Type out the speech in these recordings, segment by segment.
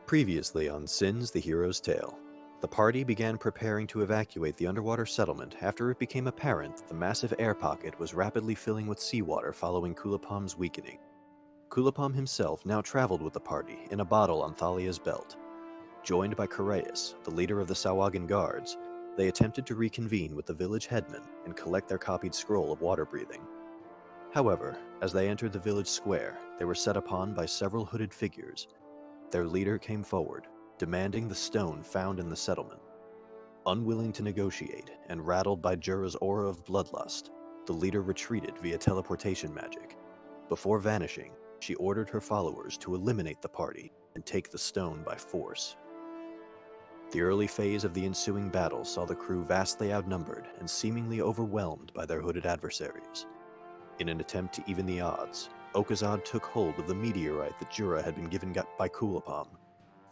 Previously on Sin's The Hero's Tale, the party began preparing to evacuate the underwater settlement after it became apparent that the massive air pocket was rapidly filling with seawater following Kulapom's weakening. Kulapom himself now traveled with the party in a bottle on Thalia's belt. Joined by Koreus, the leader of the Sawagan guards, they attempted to reconvene with the village headman and collect their copied scroll of water breathing. However, as they entered the village square, they were set upon by several hooded figures. Their leader came forward, demanding the stone found in the settlement. Unwilling to negotiate and rattled by Jura's aura of bloodlust, the leader retreated via teleportation magic. Before vanishing, she ordered her followers to eliminate the party and take the stone by force. The early phase of the ensuing battle saw the crew vastly outnumbered and seemingly overwhelmed by their hooded adversaries. In an attempt to even the odds, Okazad took hold of the meteorite that Jura had been given by Kulapom,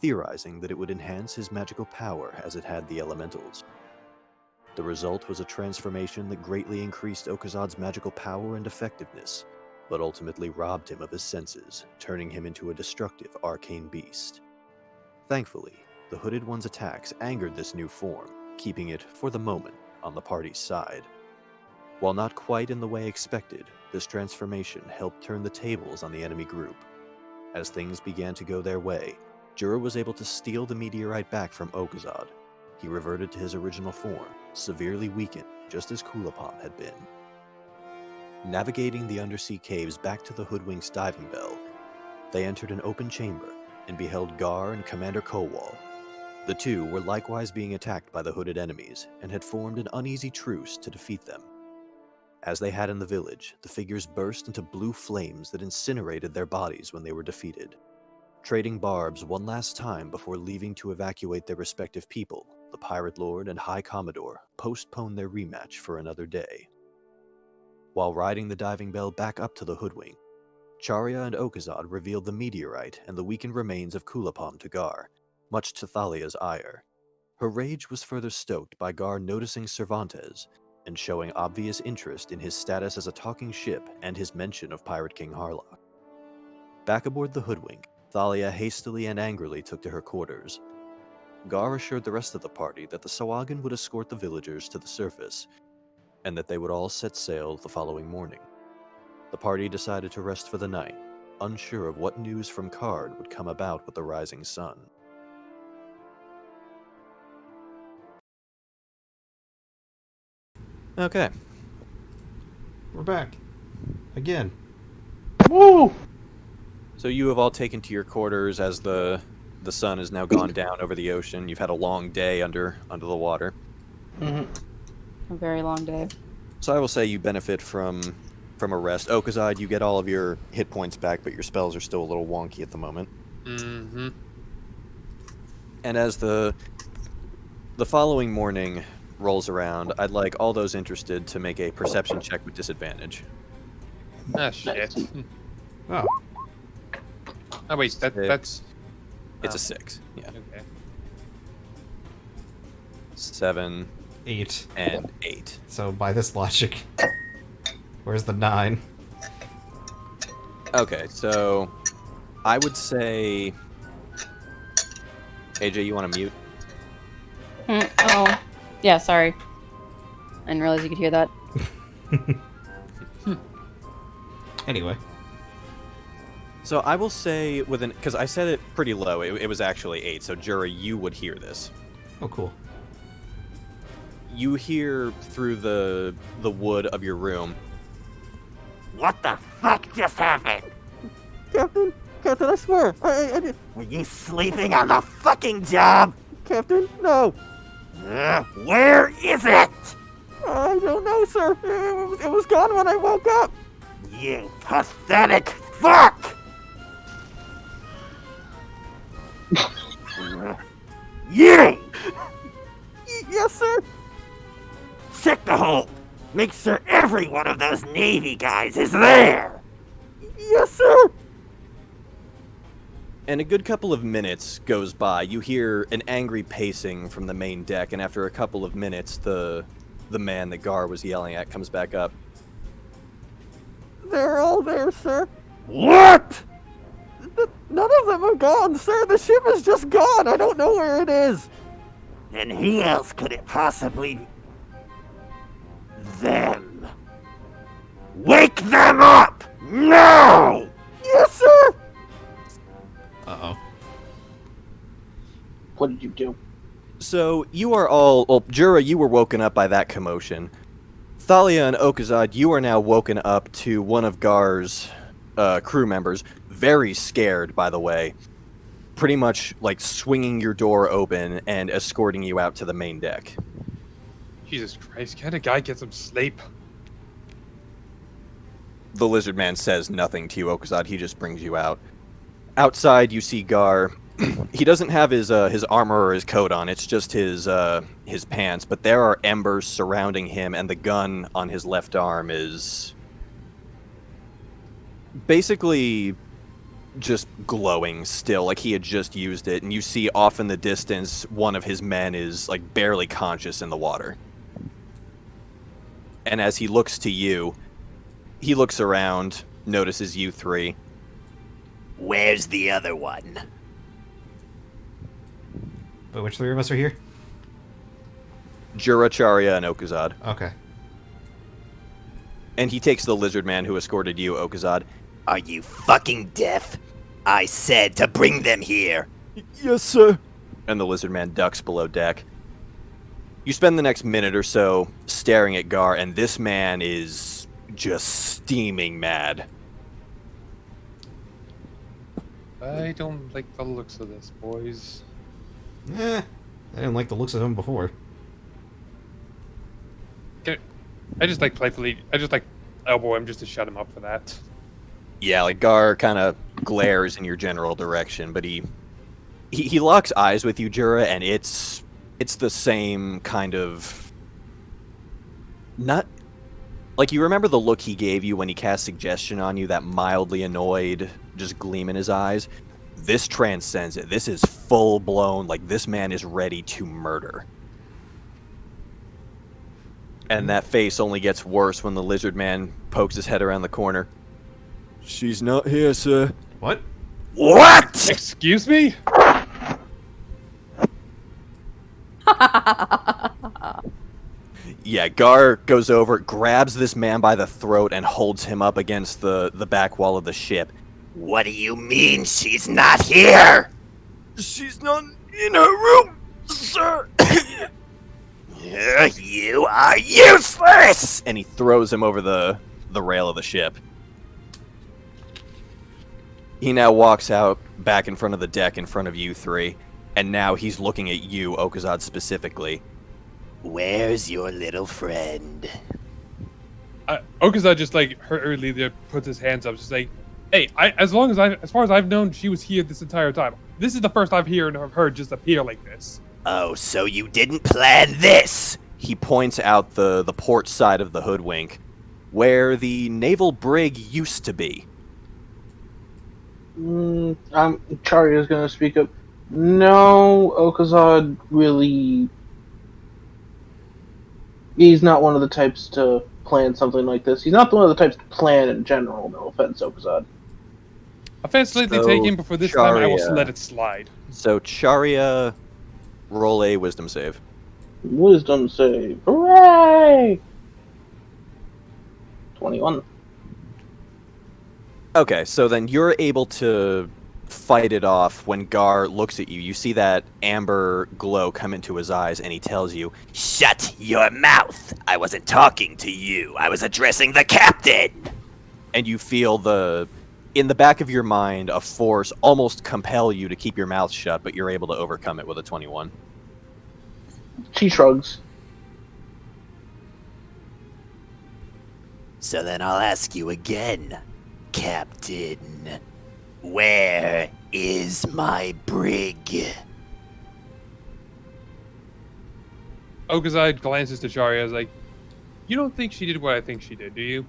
theorizing that it would enhance his magical power as it had the elementals. The result was a transformation that greatly increased Okazad's magical power and effectiveness, but ultimately robbed him of his senses, turning him into a destructive arcane beast. Thankfully, the Hooded One's attacks angered this new form, keeping it, for the moment, on the party's side. While not quite in the way expected, this transformation helped turn the tables on the enemy group. As things began to go their way, Jura was able to steal the meteorite back from Okazad. He reverted to his original form, severely weakened, just as Kulapom had been. Navigating the undersea caves back to the Hoodwink's diving bell, they entered an open chamber and beheld Gar and Commander Kowal. The two were likewise being attacked by the hooded enemies and had formed an uneasy truce to defeat them. As they had in the village, the figures burst into blue flames that incinerated their bodies when they were defeated. Trading barbs one last time before leaving to evacuate their respective people, the Pirate Lord and High Commodore postponed their rematch for another day. While riding the diving bell back up to the Hoodwink, Charya and Okazad revealed the meteorite and the weakened remains of Kulapom to Gar, much to Thalia's ire. Her rage was further stoked by Gar noticing Cervantes and showing obvious interest in his status as a talking ship and his mention of Pirate King Harlock. Back aboard the Hoodwink, Thalia hastily and angrily took to her quarters. Gar assured the rest of the party that the Sawagan would escort the villagers to the surface, and that they would all set sail the following morning. The party decided to rest for the night, unsure of what news from Card would come about with the rising sun. Okay. We're back. Again. Woo! So you have all taken to your quarters as the sun has now gone down over the ocean. You've had a long day under the water. Mm-hmm. A very long day. So I will say you benefit from a rest. Okazad, you get all of your hit points back, but your spells are still a little wonky at the moment. Mm-hmm. And as the following morning rolls around, I'd like all those interested to make a perception check with disadvantage. Ah, shit. Oh. Oh, wait, that's... It's a 6, yeah. Okay. 7, 8. and 8. So by this logic, where's the 9? Okay, so I would say... AJ, you want to mute? Oh, yeah, sorry. I didn't realize you could hear that. Anyway. So I will say because I said it pretty low, it was actually 8, so Jura, you would hear this. Oh, cool. You hear through the wood of your room. What the fuck just happened? Captain, I swear, I did. Were you sleeping on the fucking job? Captain, no. Where is it? I don't know, sir. It was gone when I woke up. You pathetic fuck! You! Yes, sir. Check the hold. Make sure every one of those Navy guys is there. Yes, sir. And a good couple of minutes goes by. You hear an angry pacing from the main deck, and after a couple of minutes, the man that Gar was yelling at comes back up. They're all there, sir. What? None of them are gone, sir. The ship is just gone. I don't know where it is. Then who else could it possibly... Them. Wake them up! No! Yes, sir. Uh-oh. What did you do? So you are all... Well, Jura, you were woken up by that commotion. Thalia and Okazad, you are now woken up to one of Gar's crew members, very scared, by the way, pretty much like swinging your door open and escorting you out to the main deck. Jesus Christ, can't a guy get some sleep? The lizard man says nothing to you, Okazad. He just brings you out. Outside, you see Gar. He doesn't have his armor or his coat on. It's just his pants. But there are embers surrounding him, and the gun on his left arm is basically just glowing still, like he had just used it. And you see off in the distance, one of his men is like barely conscious in the water. And as he looks to you, he looks around, notices you three. Where's the other one? But which three of us are here? Jura, Charya, and Okazad. Okay. And he takes the lizard man who escorted you, Okazad. Are you fucking deaf? I said to bring them here. Yes, sir. And the lizard man ducks below deck. You spend the next minute or so staring at Gar, and this man is just steaming mad. I don't like the looks of this, boys. I didn't like the looks of him before. I just like playfully, elbow him just to shut him up for that. Yeah, like Gar kind of glares in your general direction, but he locks eyes with you, Jura, and it's the same kind of... Not... Like, you remember the look he gave you when he cast Suggestion on you, that mildly annoyed, just gleam in his eyes? This transcends it. This is full-blown, like, this man is ready to murder. And that face only gets worse when the lizard man pokes his head around the corner. She's not here, sir. What? What? Excuse me? Yeah, Gar goes over, grabs this man by the throat, and holds him up against the back wall of the ship. What do you mean she's not here? She's not in her room, sir. You are useless! And he throws him over the rail of the ship. He now walks out back in front of the deck in front of you three, and now he's looking at you, Okazad, specifically. Where's your little friend? Okazad just like hurriedly there puts his hands up, just like, hey, as far as I've known, she was here this entire time. This is the first I've heard of her just appear like this. Oh, so you didn't plan this? He points out the port side of the Hoodwink, where the naval brig used to be. Charya's gonna speak up. No, Okazad really... He's not one of the types to plan something like this. He's not one of the types to plan in general, no offense, Okazad. Offense slightly So, taken, but for this time I will Charya. let it slide. So, Charya, roll a wisdom save. Wisdom save. Hooray! 21. Okay, so then you're able to fight it off when Gar looks at you. You see that amber glow come into his eyes, and he tells you, Shut your mouth! I wasn't talking to you. I was addressing the captain! and you feel in the back of your mind, a force almost compel you to keep your mouth shut, but you're able to overcome it with a 21. She shrugs. So then I'll ask you again, Captain. Where is my brig? Okazad glances to Charya as like, you don't think she did what I think she did, do you?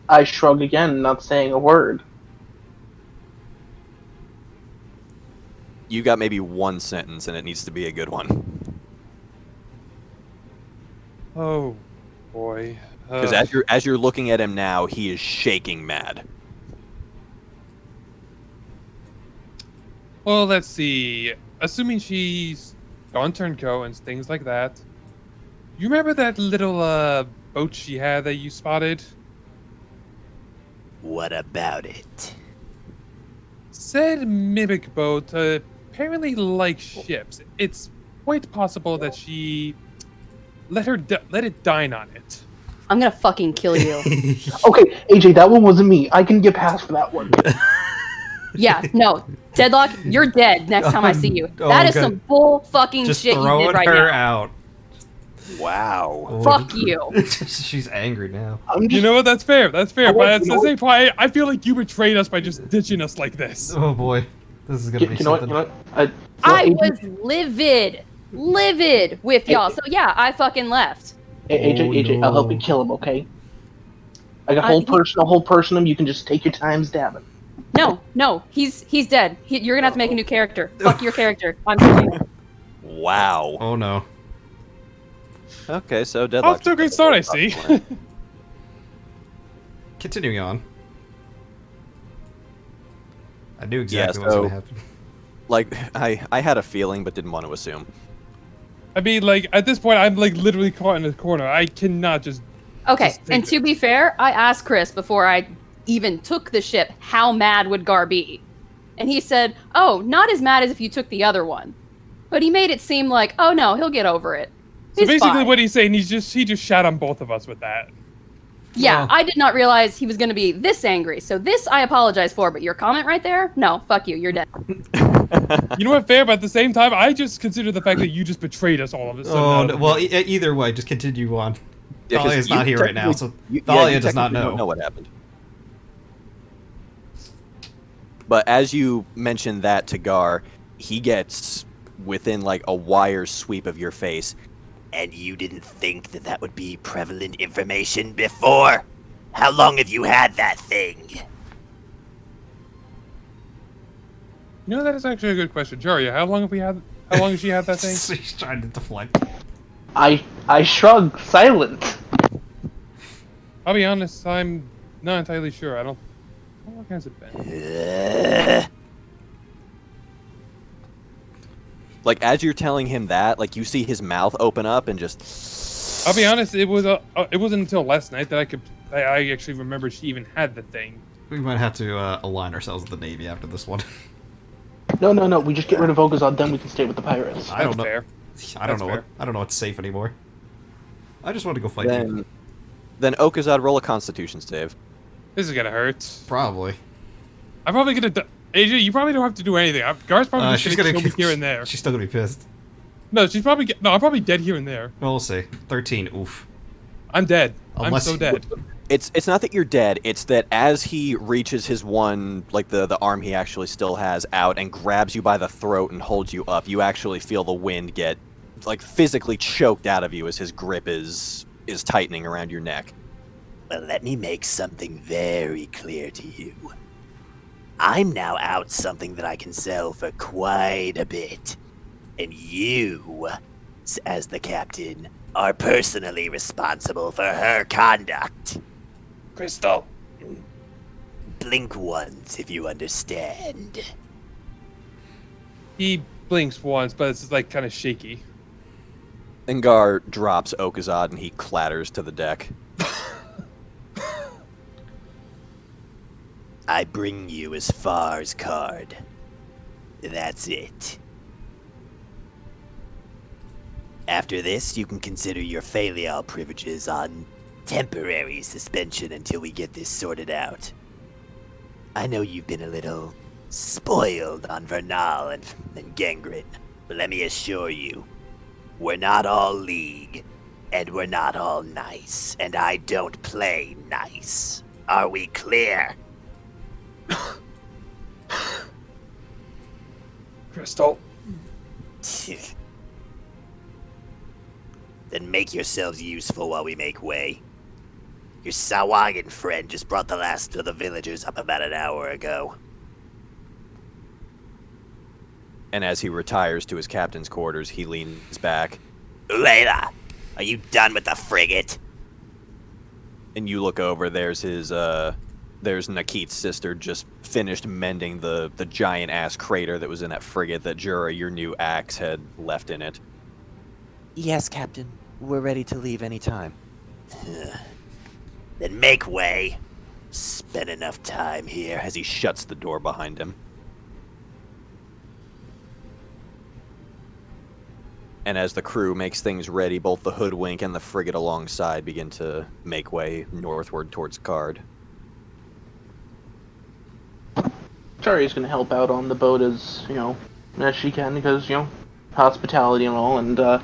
I shrug again, not saying a word. You got maybe one sentence, and it needs to be a good one. Oh, boy. Because as you're looking at him now, he is shaking mad. Well, let's see. Assuming she's gone turncoat and things like that. You remember that little boat she had that you spotted? What about it? Said mimic boat apparently likes ships. It's quite possible that she let it dine on it. I'm gonna fucking kill you. Okay, AJ, that one wasn't me. I can get past for that one. Yeah, no. Deadlock, you're dead next time I see you. Oh, That is God. some bull fucking Just shit you throwing did right her now. out. Wow. Fuck you. She's angry now. I'm You just, know what? That's fair. That's fair. Oh, But at you the know same point, I feel like you betrayed us by just ditching us like this. Oh boy, this is gonna be you know what? something. You know what? I AJ, was livid with y'all. So yeah, I fucking left. AJ, I'll help you kill him, okay? I got a whole person him. You can just take your time stabbing. No, he's dead. You're gonna have to make a new character. Fuck your character. I'm sorry. Wow. Oh no. Okay, so Deadlock. Off to a great start, I see. Continuing on. I knew exactly what was so- gonna happen. Like, I had a feeling, but didn't want to assume. I mean, like, at this point, I'm, like, literally caught in the corner. I cannot just... Okay, Just take and to it. be fair, I asked Chris before I even took the ship, how mad would Gar be? And he said, oh, not as mad as if you took the other one. But he made it seem like, oh no, he'll get over it. So He's basically fine. what he's saying, he just shat on both of us with that. Yeah, Well- I did not realize he was going to be this angry. So this I apologize for, but your comment right there? No, fuck you, you're dead. You know what, fair, but at the same time, I just consider the fact that you just betrayed us all of a sudden. Oh, out no, of well, the- either way, just continue on. Yeah, 'cause Thalia's you not here right now, so technically- Thalia you does not technically don't know. know what happened. But as you mentioned that to Gar, he gets within like a wire sweep of your face. And you didn't think that that would be prevalent information before? How long have you had that thing? You know, that is actually a good question. Jaria, how long has she had that thing? She's trying to deflect. I shrug, silent. I'll be honest, I'm not entirely sure. How long has it been? Like as you're telling him that, like you see his mouth open up and just. I'll be honest, it wasn't until last night that I actually remembered she even had the thing. We might have to align ourselves with the Navy after this one. No. We just get rid of Ogazad, then we can stay with the pirates. I don't That's know. fair. I don't That's know. fair. I don't know what's safe anymore. I just want to go fight you. Then Okazad, roll a Constitution save. This is gonna hurt. Probably. I'm probably gonna. AJ, you probably don't have to do anything. Gar's probably just She's gonna gonna kill me here and there. She's still gonna be pissed. No, she's probably. No, I'm probably dead here and there. Well, we'll see. 13. Oof. I'm dead. Unless- I'm so dead. It's not that you're dead. It's that as he reaches his one, like the arm he actually still has out and grabs you by the throat and holds you up, you actually feel the wind get like physically choked out of you as his grip is tightening around your neck. Well, let me make something very clear to you. I'm now out something that I can sell for quite a bit. And you, as the captain, are personally responsible for her conduct. Crystal. Blink once if you understand. He blinks once, but it's like kind of shaky. Engar drops Okazad and he clatters to the deck. I bring you as far as card. That's it. After this, you can consider your filial privileges on temporary suspension until we get this sorted out. I know you've been a little spoiled on Vernal and Gangren, but let me assure you, we're not all League, and we're not all nice, and I don't play nice. Are we clear? Crystal. Then make yourselves useful while we make way. Your Sawagan friend just brought the last of the villagers up about an hour ago. And as he retires to his captain's quarters, he leans back. Ulela, are you done with the frigate? And you look over, there's his There's Nakit's sister just finished mending the giant ass crater that was in that frigate that Jura, your new axe, had left in it. Yes, Captain. We're ready to leave any time. Then make way. Spent enough time here. As he shuts the door behind him. And as the crew makes things ready, both the Hoodwink and the frigate alongside begin to make way northward towards Card. Shari's gonna help out on the boat as she can, because hospitality and all, and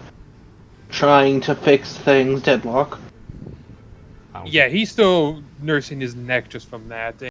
trying to fix things. Deadlock. Yeah, he's still nursing his neck just from that.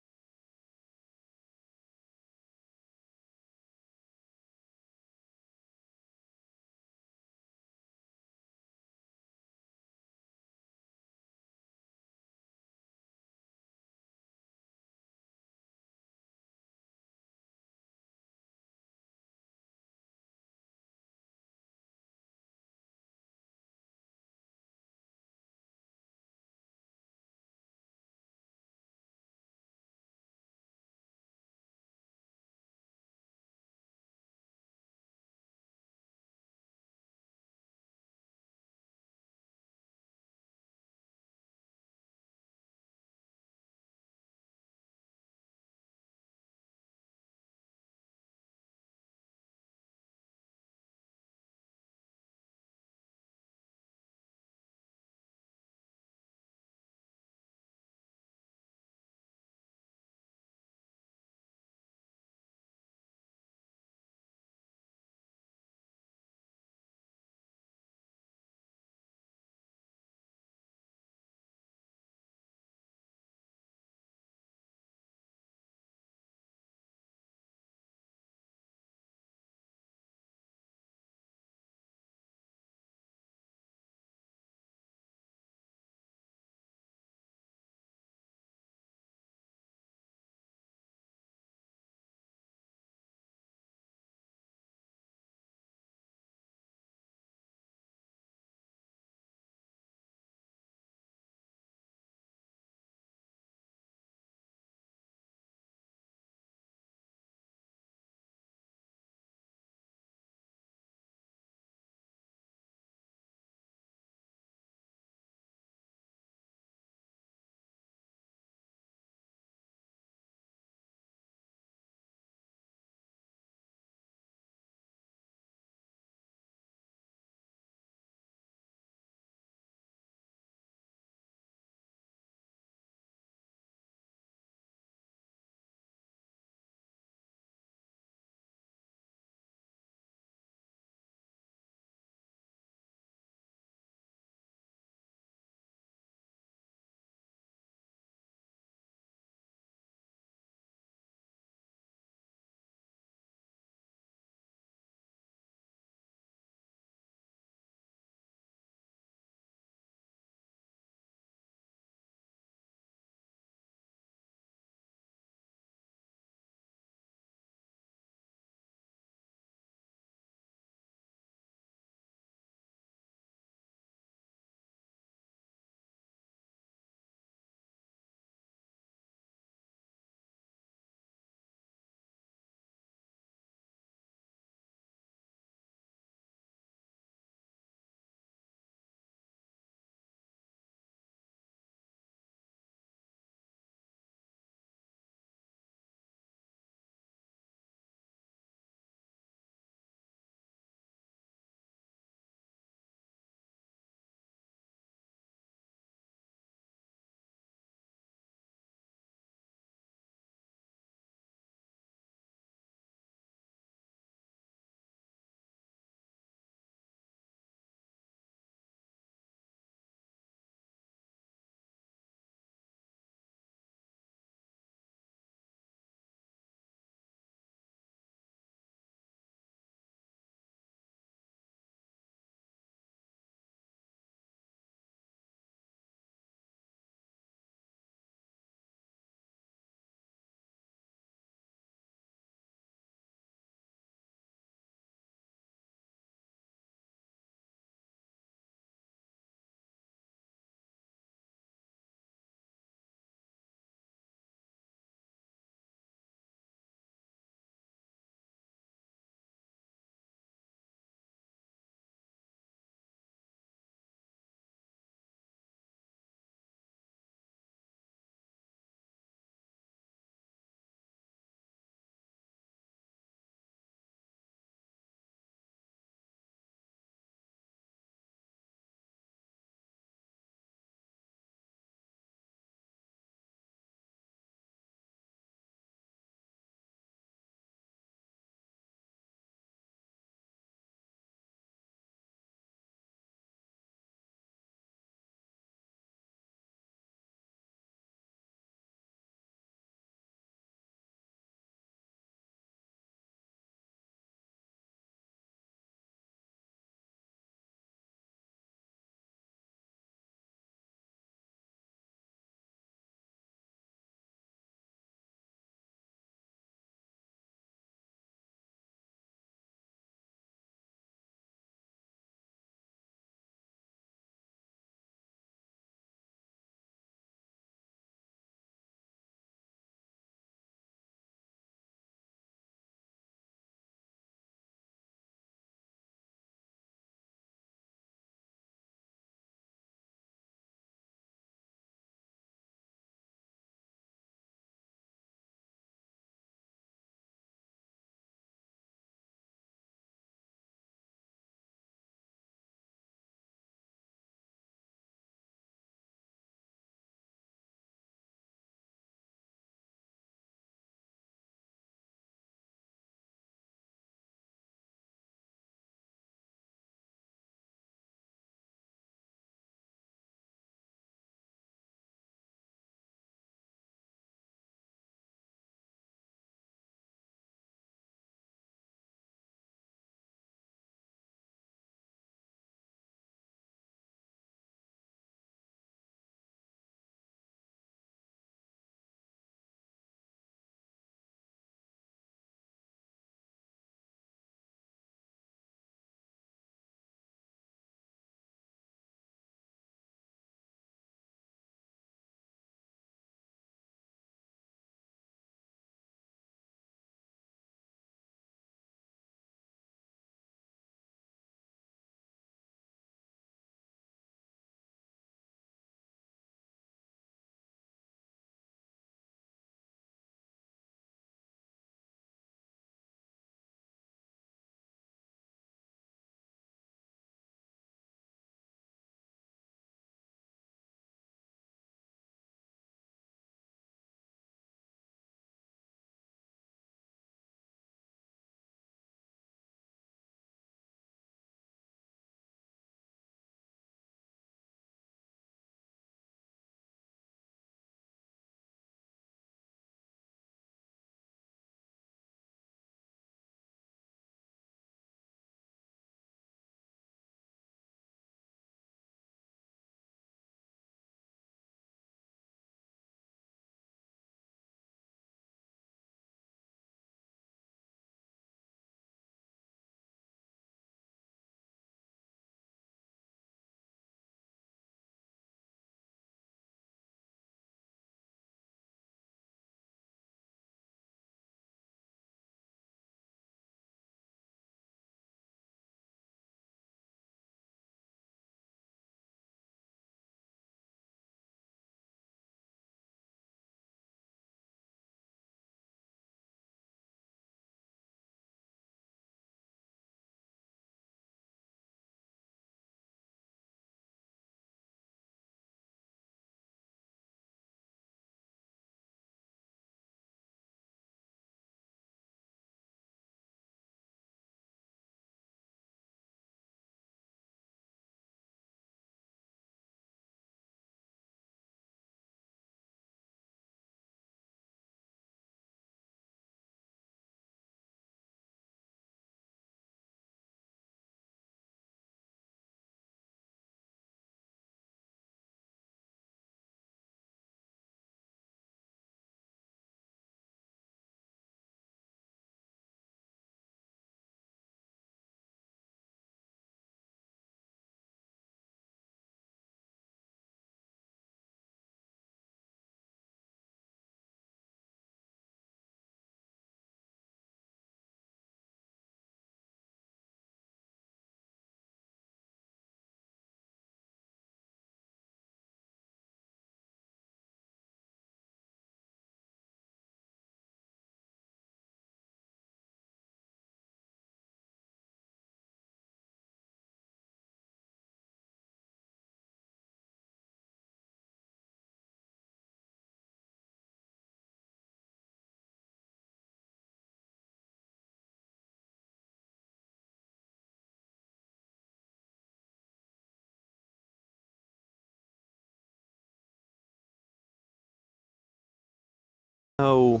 So,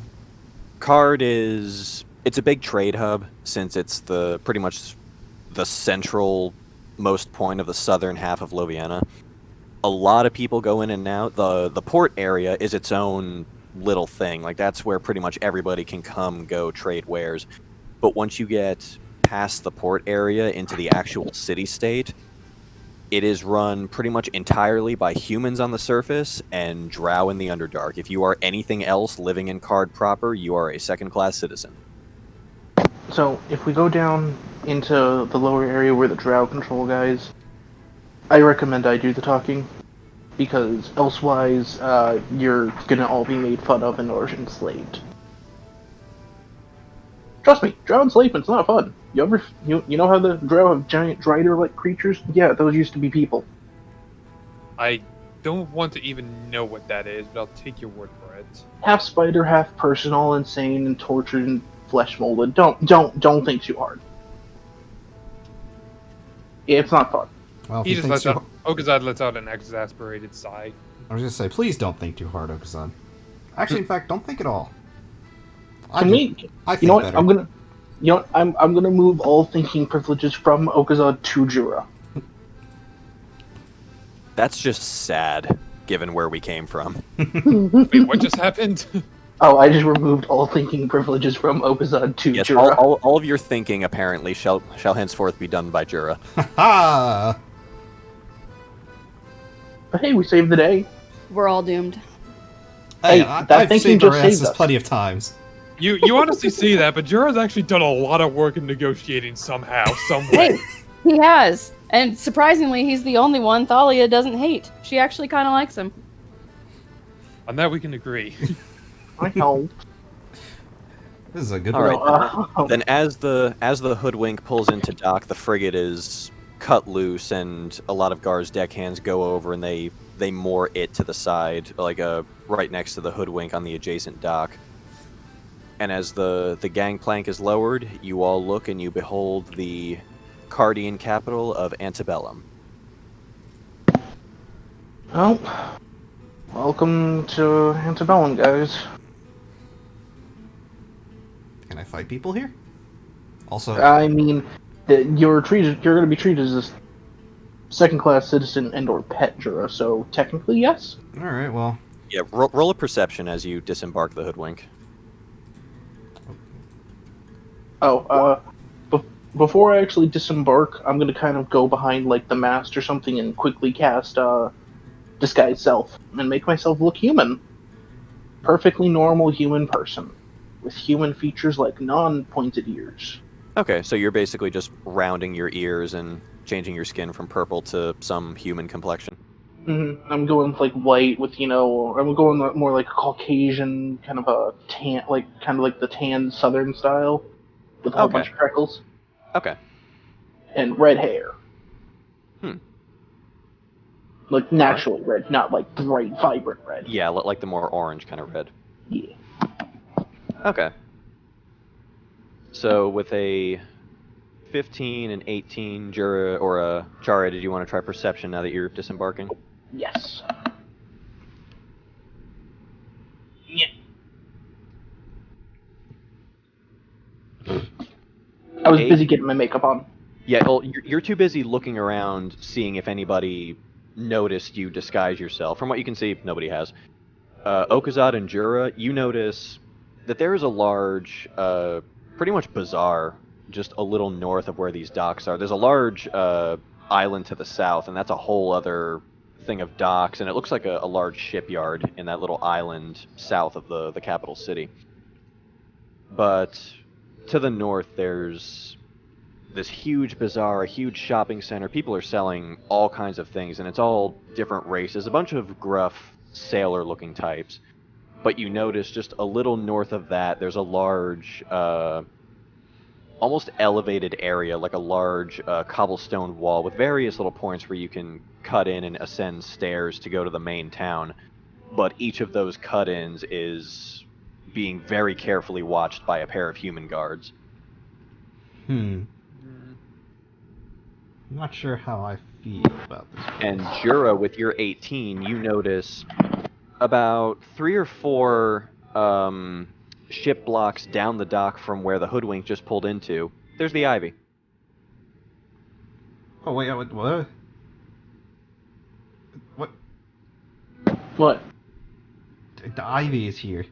Card it's a big trade hub since it's pretty much the central most point of the southern half of Loviana. A lot of people go in and out. The port area is its own little thing. Like, that's where pretty much everybody can come, go, trade wares. But once you get past the port area into the actual city-state, it is run pretty much entirely by humans on the surface and drow in the Underdark. If you are anything else living in Card proper, you are a second-class citizen. So, if we go down into the lower area where the drow control guys, I recommend I do the talking, because elsewise, you're gonna all be made fun of or enslaved. Trust me, drow enslavement's not fun. You know how the drow have giant drider-like creatures? Yeah, those used to be people. I don't want to even know what that is, but I'll take your word for it. Half spider, half person, all insane and tortured and flesh molded. Don't think too hard. It's not fun. Well, if He you just think lets so... out. Okazad lets out an exasperated sigh. I was gonna say, please don't think too hard, Okazan. Actually, in fact, don't think at all. I To me, I think you know what? better. I'm gonna move all thinking privileges from Okazad to Jura. That's just sad, given where we came from. Wait, what just happened? Oh, I just removed all thinking privileges from Okazad to Yes, Jura. all of your thinking, apparently, shall henceforth be done by Jura. Ha! But hey, we saved the day. We're all doomed. Hey, Hey, that I've thinking saved our just saved asses us. plenty of times. You honestly see that, but Jura's actually done a lot of work in negotiating somehow, some way. Hey, he has. And surprisingly, he's the only one Thalia doesn't hate. She actually kind of likes him. On that we can agree. I know. This is a good All one. right. Then as the hoodwink pulls into dock, the frigate is cut loose, and a lot of Gar's deckhands go over and they moor it to the side, like right next to the hoodwink on the adjacent dock. And as the gangplank is lowered, you all look and you behold the Cardian capital of Antebellum. Well, welcome to Antebellum, guys. Can I fight people here? Also, I mean, you're going to be treated as a second-class citizen and/or pet, Jura. So technically, yes. all right. Well, Yeah, roll a perception as you disembark the hoodwink. Oh, before I actually disembark, I'm gonna kind of go behind like the mast or something and quickly cast disguise self and make myself look human. Perfectly normal human person with human features like non-pointed ears. Okay, so you're basically just rounding your ears and changing your skin from purple to some human complexion. I'm going like white with I'm going more like a Caucasian kind of a tan, kind of like the tan Southern style with a whole Okay. bunch of freckles Okay. and red hair. Hmm. Like naturally red, not like bright, vibrant red. Yeah, like the more orange kind of red. Yeah. Okay. So with a 15 and 18, Jura or Chara, did you want to try perception now that you're disembarking? Yes. Yeah. I was busy getting my makeup on. Yeah, well, you're too busy looking around, seeing if anybody noticed you disguise yourself. From what you can see, nobody has. Okazad and Jura, you notice that there is a large, pretty much bazaar, just a little north of where these docks are. There's a large island to the south, and that's a whole other thing of docks, and it looks like a large shipyard in that little island south of the capital city. But to the north, there's this huge bazaar, a huge shopping center. People are selling all kinds of things, and it's all different races. A bunch of gruff, sailor-looking types. But you notice just a little north of that, there's a large, almost elevated area, like a large cobblestone wall with various little points where you can cut in and ascend stairs to go to the main town. But each of those cut-ins is being very carefully watched by a pair of human guards. I'm not sure how I feel about this. And Jura, with your 18, you notice about 3 or 4 ship blocks down the dock from where the hoodwink just pulled into, there's the Ivy. Oh wait, what? What? What? The Ivy is here.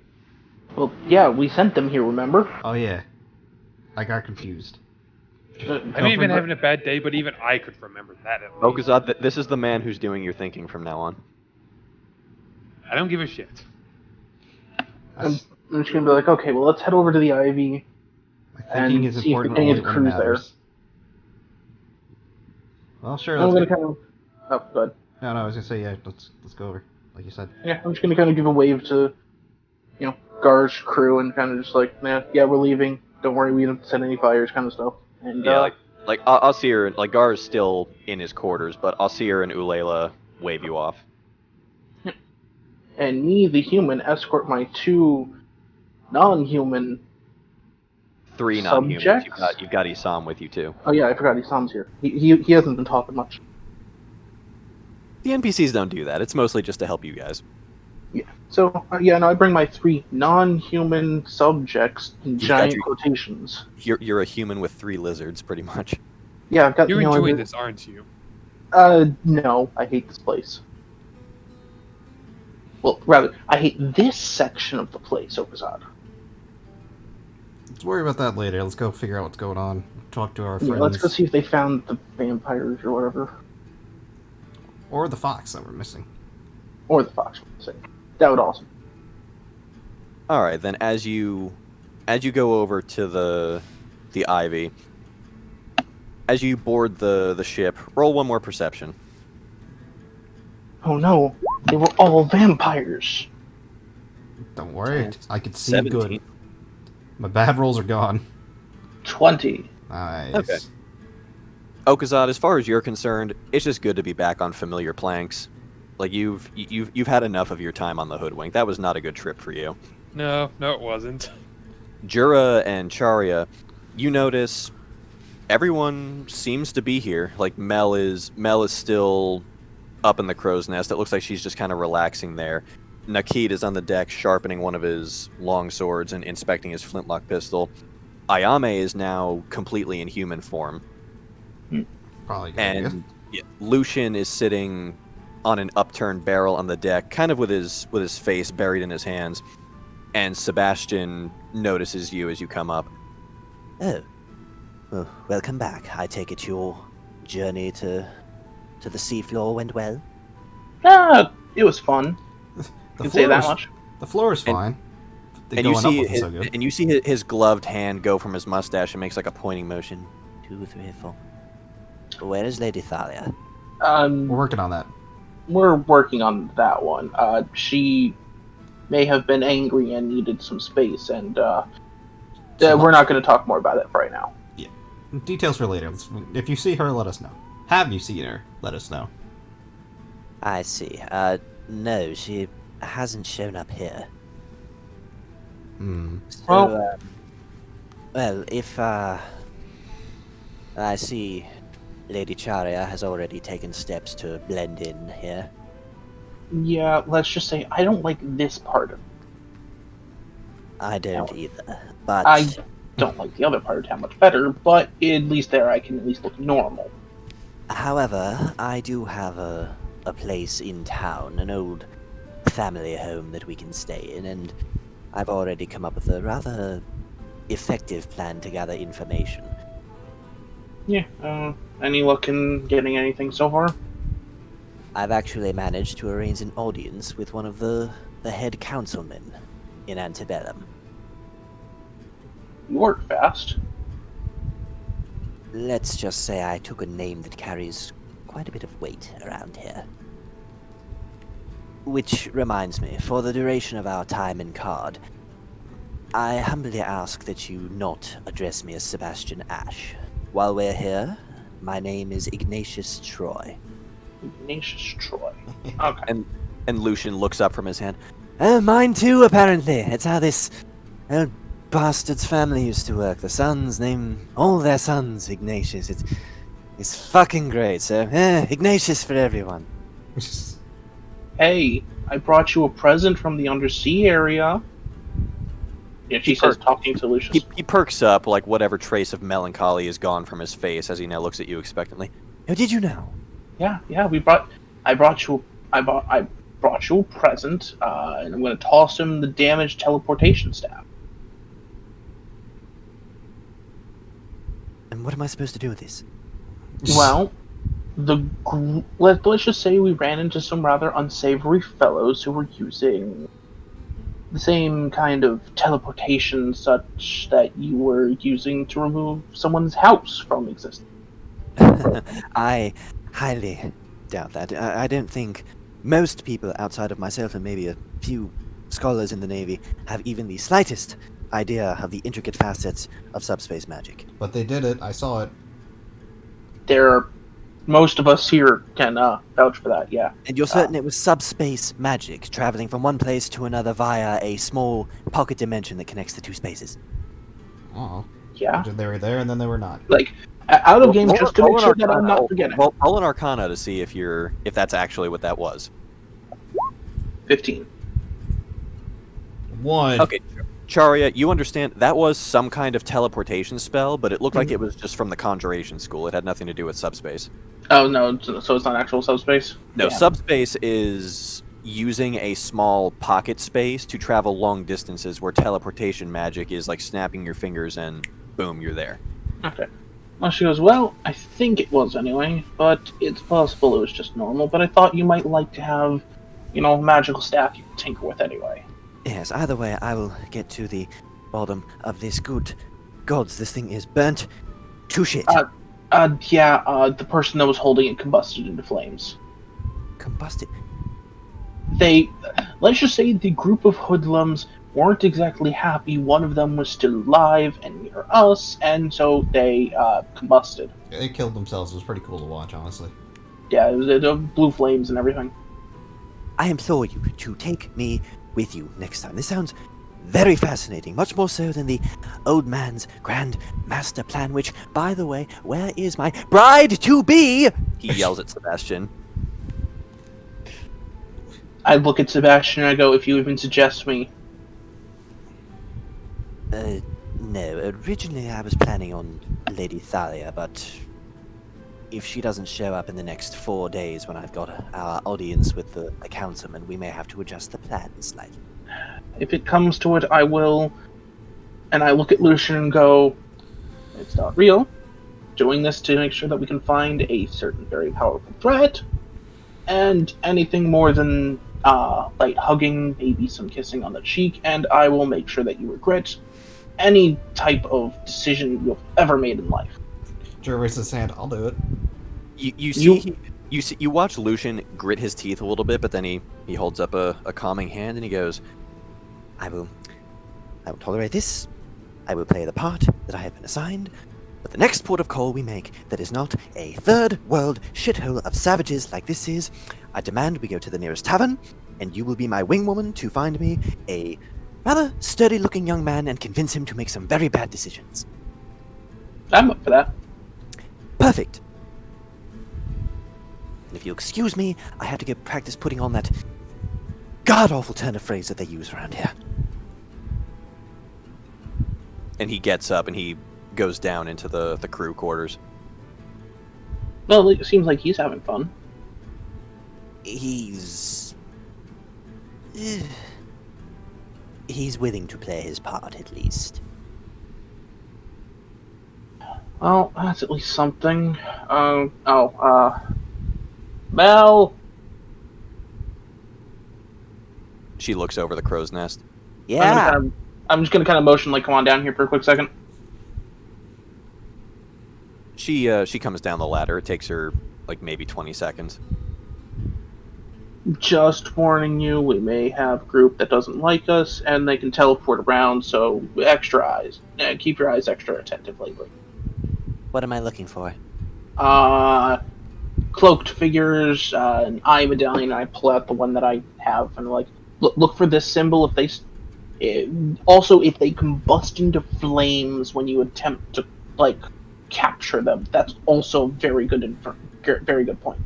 Well, yeah, we sent them here, remember? Oh yeah, I got confused. I may have been having a bad day, but even I could remember that at least. Okazad, this is the man who's doing your thinking from now on. I don't give a shit. I'm just gonna be like, okay, well, let's head over to the Ivy My thinking and is see if we important can only get a when it cruise there. matters. Well, sure. I'm Let's gonna go. kind of. Oh, good. No, I was gonna say yeah. Let's go over, like you said. Yeah, I'm just gonna kind of give a wave to, Gar's crew and kind of just like, yeah, we're leaving. Don't worry, we don't set any fires, kind of stuff. And Yeah, like Alcir, like Gar is still in his quarters, but Alcir and Ulela wave you off. and me, the human, escort my 2 non-human. 3 non-humans. Subjects? You've got Isam with you too. Oh yeah, I forgot Isam's here. He hasn't been talking much. The NPCs don't do that. It's mostly just to help you guys. Yeah. So I bring my 3 non-human subjects in You've got giant your- quotations. You're a human with 3 lizards, pretty much. Yeah, I've got. You're you know, enjoying this, aren't you? No, I hate this place. Well, rather, I hate this section of the place, Okazad. Let's worry about that later. Let's go figure out what's going on. Talk to our Yeah, friends. let's go see if they found the vampires or whatever. Or the fox that we're missing. Or the fox. That would awesome. All right, then as you go over to the Ivy, as you board the ship, roll one more perception. Oh no, they were all vampires. Don't worry, I can see 17. good. My bad rolls are gone. 20. Nice. Okay. Okazad, as far as you're concerned, it's just good to be back on familiar planks. Like you've had enough of your time on the hoodwink. That was not a good trip for you. No, it wasn't. Jura and Charya, you notice everyone seems to be here. Like Mel is still up in the crow's nest. It looks like she's just kind of relaxing there. Nakid is on the deck sharpening one of his long swords and inspecting his flintlock pistol. Ayame is now completely in human form. Probably good idea. And Lucian is sitting on an upturned barrel on the deck, kind of with his face buried in his hands. And Sebastian notices you as you come up. Oh. Well, welcome back. I take it your journey to the seafloor went well? It was fun. The Can say that floor is- much. The floor is fine. The And you going up see wasn't so good. and you see his gloved hand go from his mustache and makes like a pointing motion. 2, 3, 4. Where is Lady Thalia? We're working on that. We're working on that one. She may have been angry and needed some space, and we're not going to talk more about it right now. Details for later. If you see her, let us know. Have you seen her? Let us know. I see. No, she hasn't shown up here. So, well, if I see Lady Charya has already taken steps to blend in here. Yeah, let's just say I don't like this part of it. I don't either, but I don't like the other part how much better, but at least there I can at least look normal. however, I do have a place in town, an old family home that we can stay in, and I've already come up with a rather effective plan to gather information. Yeah, any luck in getting anything so far? I've actually managed to arrange an audience with one of the head councilmen in Antebellum. You work fast. Let's just say I took a name that carries quite a bit of weight around here. Which reminds me, for the duration of our time in Card, I humbly ask that you not address me as Sebastian Ash. While we're here, my name is Ignatius Troy. Ignatius Troy. Okay. And Lucian looks up from his hand. Mine too, apparently. It's how this old bastard's family used to work. The sons name all their sons Ignatius. It's fucking great, so Ignatius for everyone. Hey, I brought you a present from the undersea area. Yeah, she says, talking to Lucius. He perks up, like whatever trace of melancholy is gone from his face as he now looks at you expectantly. How did you know? Yeah, I brought you a present, and I'm going to toss him the damaged teleportation staff. And what am I supposed to do with this? Well, let's just say we ran into some rather unsavory fellows who were using the same kind of teleportation such that you were using to remove someone's house from existence. I highly doubt that. I don't think most people outside of myself and maybe a few scholars in the Navy have even the slightest idea of the intricate facets of subspace magic. But they did it. I saw it. Most of us here can vouch for that, yeah. And you're certain it was subspace magic, traveling from one place to another via a small pocket dimension that connects the two spaces? Oh. Yeah. They were there and then they were not. Like, out of game, just to make sure that I'm not forgetting. Roll an Arcana to see if that's actually what that was. 15. 1. Okay, Charia, you understand that was some kind of teleportation spell, but it looked like it was just from the Conjuration School. It had nothing to do with subspace. Oh, no, so it's not actual subspace? No, Yeah. subspace is using a small pocket space to travel long distances, where teleportation magic is like snapping your fingers and boom, you're there. Okay. Well, she goes, well, I think it was anyway, but it's possible it was just normal, but I thought you might like to have, a magical staff you can tinker with anyway. Yes, either way, I will get to the bottom of this. Good gods, this thing is burnt to shit. The person that was holding it combusted into flames. Combusted? Let's just say the group of hoodlums weren't exactly happy. One of them was still alive and near us, and so they combusted. They killed themselves. It was pretty cool to watch, honestly. Yeah, it was blue flames and everything. I implore you to take me with you next time. This sounds very fascinating, much more so than the old man's grand master plan, which, by the way, where is my bride-to-be? He yells at Sebastian. I look at Sebastian and I go, if you even suggest me. No, originally I was planning on Lady Thalia, but if she doesn't show up in the next 4 days when I've got our audience with the councilman, we may have to adjust the plan slightly. If it comes to it, I will. And I look at Lucian and go, it's not real. Doing this to make sure that we can find a certain very powerful threat. And anything more than light hugging, maybe some kissing on the cheek, and I will make sure that you regret any type of decision you've ever made in life. Jer raises his hand. I'll do it. You watch Lucian grit his teeth a little bit, but then he holds up a calming hand and he goes, I will tolerate this. I will play the part that I have been assigned. But the next port of call we make that is not a third world shithole of savages like this is, I demand we go to the nearest tavern, and you will be my wingwoman to find me a rather sturdy-looking young man and convince him to make some very bad decisions. I'm up for that. Perfect. And if you'll excuse me, I have to get practice putting on that god-awful turn of phrase that they use around here. and he gets up and he goes down into the crew quarters. Well, it seems like he's having fun. He's willing to play his part, at least. Well, that's at least something. Mel! She looks over the crow's nest. Yeah. I'm just gonna kind of motion, like, come on down here for a quick second. She comes down the ladder. It takes her, like, maybe 20 seconds. Just warning you, we may have a group that doesn't like us, and they can teleport around, so extra eyes. Keep your eyes extra attentive lately. What am I looking for? Cloaked figures, an eye medallion. I pull out the one that I have, and like, look for this symbol. If they combust into flames when you attempt to like capture them, that's also very good. Very good point.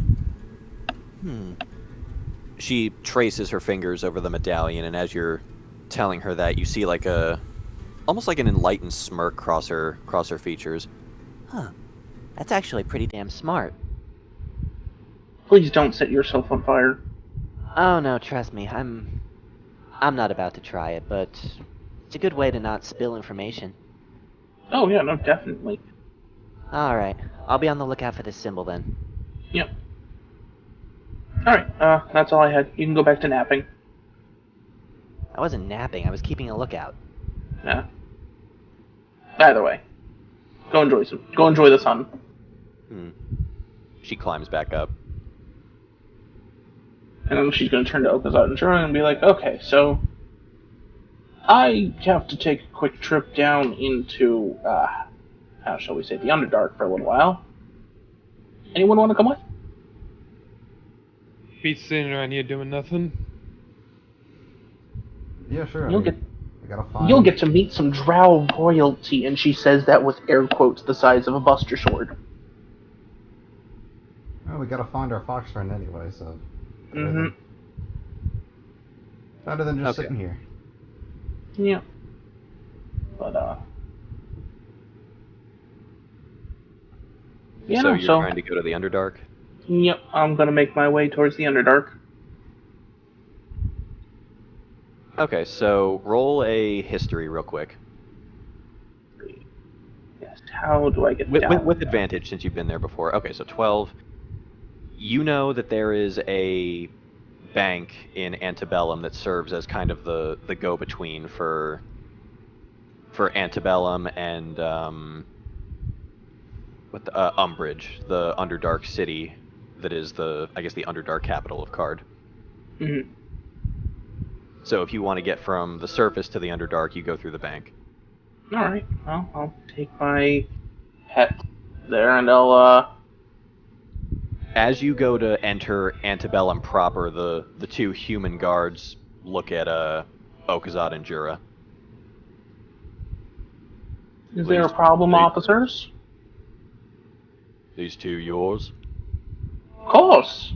She traces her fingers over the medallion, and as you're telling her that, you see like a almost like an enlightened smirk cross her features. Huh. That's actually pretty damn smart. Please don't set yourself on fire. Oh no, trust me, I'm not about to try it, but it's a good way to not spill information. Oh yeah, no, definitely. Alright, I'll be on the lookout for this symbol then. Yep. Alright, that's all I had. You can go back to napping. I wasn't napping, I was keeping a lookout. Yeah. Either way. Go enjoy the sun. She climbs back up. And then she's going to turn to Okazat and Jura and be like, okay, so I have to take a quick trip down into, how shall we say, the Underdark for a little while. Anyone want to come with? Be sitting around here doing nothing. Yeah, sure. You'll I get to meet some drow royalty, and she says that with air quotes the size of a Buster Sword. Well, we gotta find our fox friend anyway, so. Mm-hmm. Better than just Okay. sitting here. Yeah. But, yeah, So no, you're trying to go to the Underdark? Yep, I'm gonna make my way towards the Underdark. Okay, so roll a history real quick. Yes, how do I get down? With advantage since you've been there before. Okay, so 12. You know that there is a bank in Antebellum that serves as kind of the go-between for Antebellum and Umbridge, the Underdark city that is the Underdark capital of Card. Mm-hmm. So if you want to get from the surface to the Underdark, you go through the bank. Alright, well, I'll take my pet there and I'll, As you go to enter Antebellum proper, the two human guards look at Okazat and Jura. is there a Please, problem, please. officers? These two yours? Of course!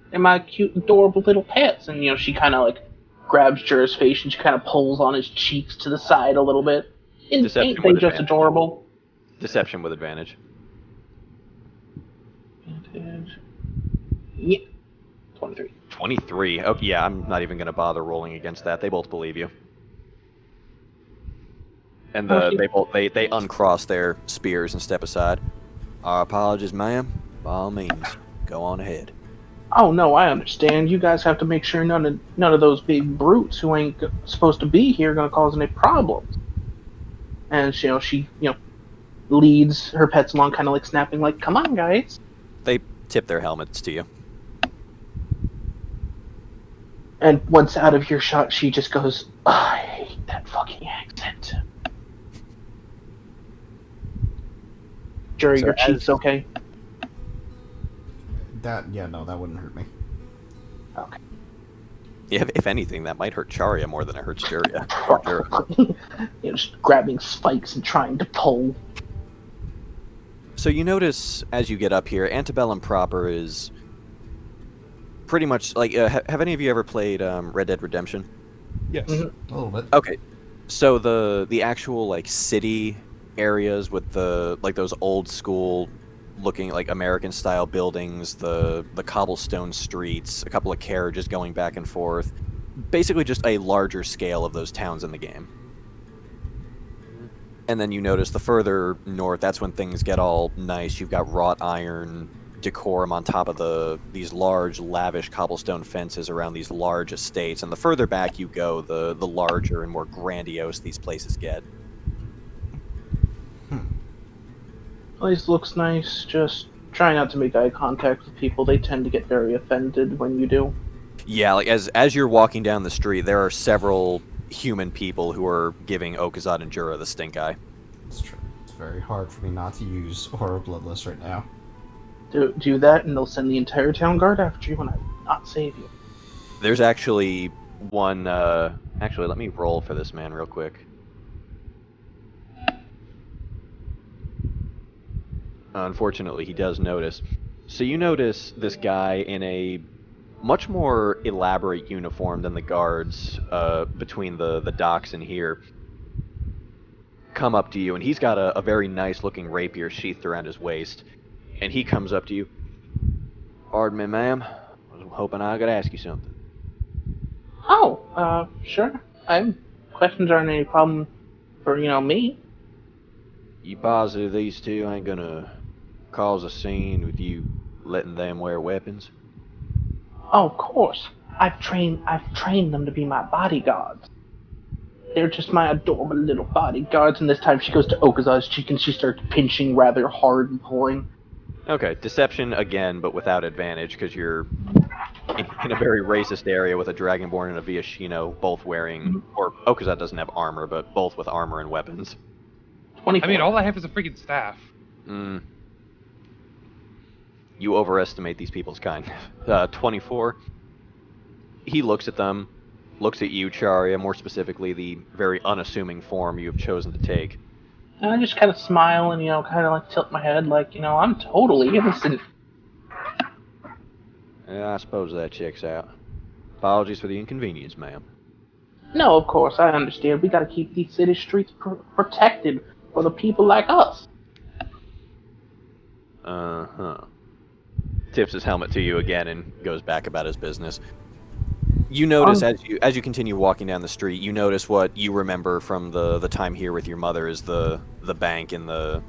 They're my cute, adorable little pets. And, she kind of, grabs Jura's face and she kind of pulls on his cheeks to the side a little bit. Deception Ain't they with just advantage. adorable? Deception with advantage. Yeah. 23. 23. Oh, yeah, I'm not even going to bother rolling against that. They both believe you. And they uncross their spears and step aside. Our apologies, ma'am. By all means, go on ahead. Oh no, I understand. You guys have to make sure none of those big brutes who ain't supposed to be here gonna cause any problems. And she leads her pets along, kind of snapping, "Come on, guys." They tip their helmets to you. And once out of earshot, she just goes, "I hate that fucking accent." Jerry, So your cheeks okay? That wouldn't hurt me. Okay. Yeah, if anything, that might hurt Charia more than it hurts Jura. Just grabbing spikes and trying to pull. So you notice as you get up here, Antebellum proper is pretty much like. Have any of you ever played Red Dead Redemption? Yes. Mm-hmm. A little bit. Okay, so the actual city areas with those old school looking American style buildings, the cobblestone streets, a couple of carriages going back and forth, basically just a larger scale of those towns in the game. And then you notice the further north, that's when things get all nice. You've got wrought iron decorum on top of these large, lavish cobblestone fences around these large estates. And the further back you go, the larger and more grandiose these places get. Place looks nice. Just try not to make eye contact with people. They tend to get very offended when you do. Yeah, as you're walking down the street, there are several human people who are giving Okazat and Jura the stink eye. It's true. It's very hard for me not to use Aura Bloodless right now. Do that, and they'll send the entire town guard after you, and I will not save you. There's actually one. Actually, let me roll for this man real quick. Unfortunately, he does notice. So you notice this guy in a much more elaborate uniform than the guards between the docks and here. come up to you, and he's got a very nice-looking rapier sheathed around his waist. And he comes up to you. Pardon me, ma'am. I was hoping I could ask you something. Oh, sure. Questions aren't any problem for, me. You positive these two ain't gonna cause a scene with you letting them wear weapons? Oh, of course. I've trained them to be my bodyguards. They're just my adorable little bodyguards, and this time she goes to Okaza's cheek and she starts pinching rather hard and pulling. Okay, deception again, but without advantage, because you're in a very racist area with a Dragonborn and a Viashino, both wearing, or Okaza doesn't have armor, but both with armor and weapons. 24. I mean, all I have is a freaking staff. You overestimate these people's kind. 24. He looks at them, looks at you, Charia, more specifically the very unassuming form you have chosen to take. And I just kind of smile and, kind of like tilt my head like, I'm totally innocent. Yeah, I suppose that checks out. Apologies for the inconvenience, ma'am. No, of course, I understand. We gotta keep these city streets protected for the people like us. Uh-huh. Tips his helmet to you again and goes back about his business. You notice as you continue walking down the street, you notice what you remember from the time here with your mother is the bank in the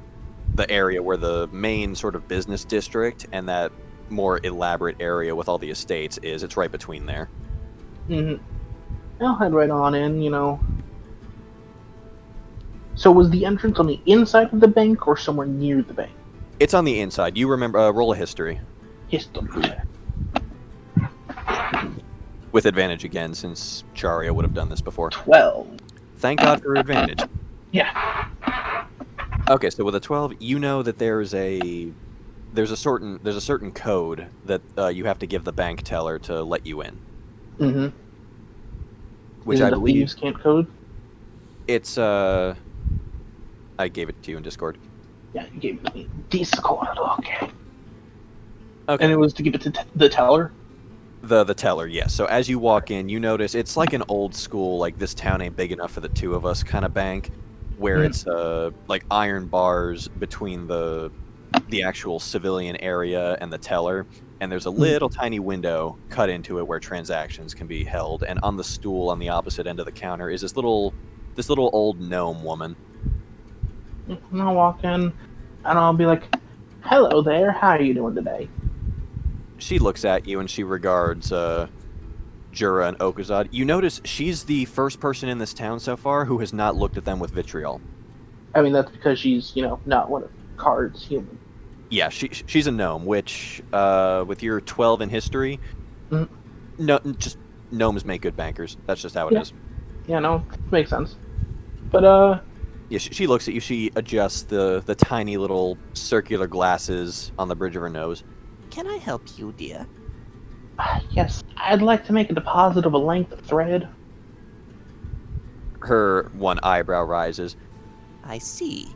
area where the main sort of business district and that more elaborate area with all the estates is. It's right between there. I'll head right on in, So was the entrance on the inside of the bank or somewhere near the bank? It's on the inside. You remember, roll a history. History. With advantage again, since Charia would have done this before. 12. Thank God for advantage. Yeah. Okay, so with a 12, you know that there's a certain code that you have to give the bank teller to let you in. Mm-hmm. Which Is I it believe Thieves' Camp code? It's I gave it to you in Discord. Yeah, you gave it to me. Discord, okay. Okay. And it was to give it to the teller? The teller, yes. So as you walk in, you notice it's like an old school, like this town ain't big enough for the two of us kind of bank, where it's like iron bars between the actual civilian area and the teller, and there's a little tiny window cut into it where transactions can be held, and on the stool on the opposite end of the counter is this little old gnome woman. And I'll walk in, and I'll be like, hello there, how are you doing today? She looks at you and she regards Jura and Okazad. You notice she's the first person in this town so far who has not looked at them with vitriol. I mean, that's because she's, not one of Card's human. Yeah, she's a gnome, which, with your 12 in history, no, just gnomes make good bankers. That's just how it is. Yeah, no, makes sense. But, yeah, she looks at you. She adjusts the tiny little circular glasses on the bridge of her nose. Can I help you, dear? Yes, I'd like to make a deposit of a length of thread. Her one eyebrow rises. I see.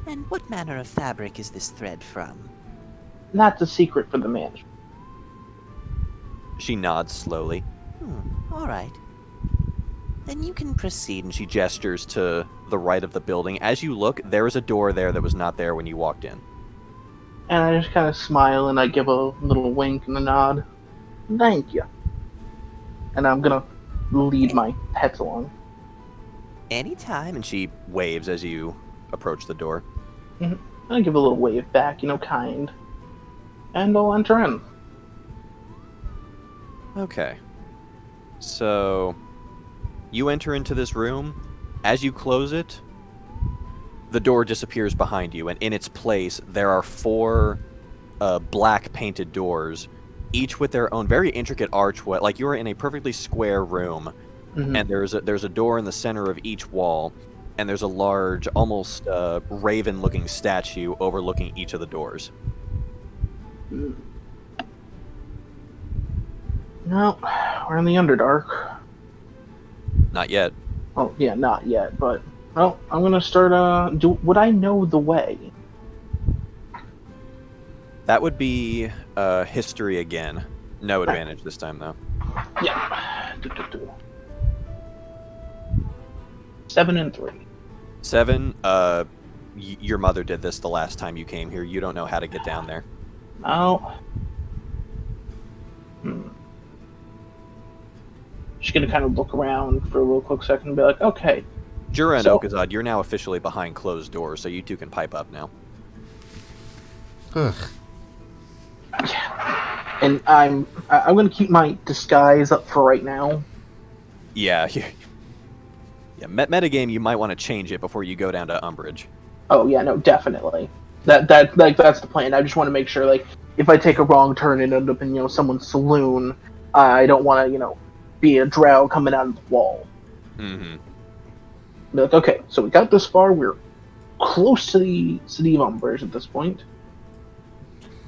And what manner of fabric is this thread from? That's a secret for the management. She nods slowly. All right. Then you can proceed. And she gestures to the right of the building. As you look, there is a door there that was not there when you walked in. And I just kind of smile and I give a little wink and a nod. Thank you. And I'm gonna lead my pets along. Anytime. And she waves as you approach the door. I give a little wave back, kind. And I'll enter in. Okay. So, you enter into this room. As you close it, the door disappears behind you, and in its place, there are 4 black painted doors, each with their own very intricate archway. Like you're in a perfectly square room, and there's a door in the center of each wall, and there's a large, almost raven-looking statue overlooking each of the doors. No, we're in the Underdark. Not yet. Oh, yeah, not yet, but... Well, I'm gonna start, would I know the way? That would be history again. No advantage this time, though. Yeah. 7 and 3. 7, your mother did this the last time you came here. You don't know how to get down there. Oh. She's gonna kind of look around for a real quick second and be like, okay. Jura and So- Okazad, you're now officially behind closed doors, so you two can pipe up now. Ugh. And I'm gonna keep my disguise up for right now. Yeah, yeah. Metagame, you might want to change it before you go down to Umbrage. Oh yeah, no, definitely. That's the plan. I just want to make sure, like, if I take a wrong turn and end up in, someone's saloon, I don't want to, be a drow coming out of the wall. Mm-hmm. Be like, okay, so we got this far. We're close to the city of Umbrage at this point.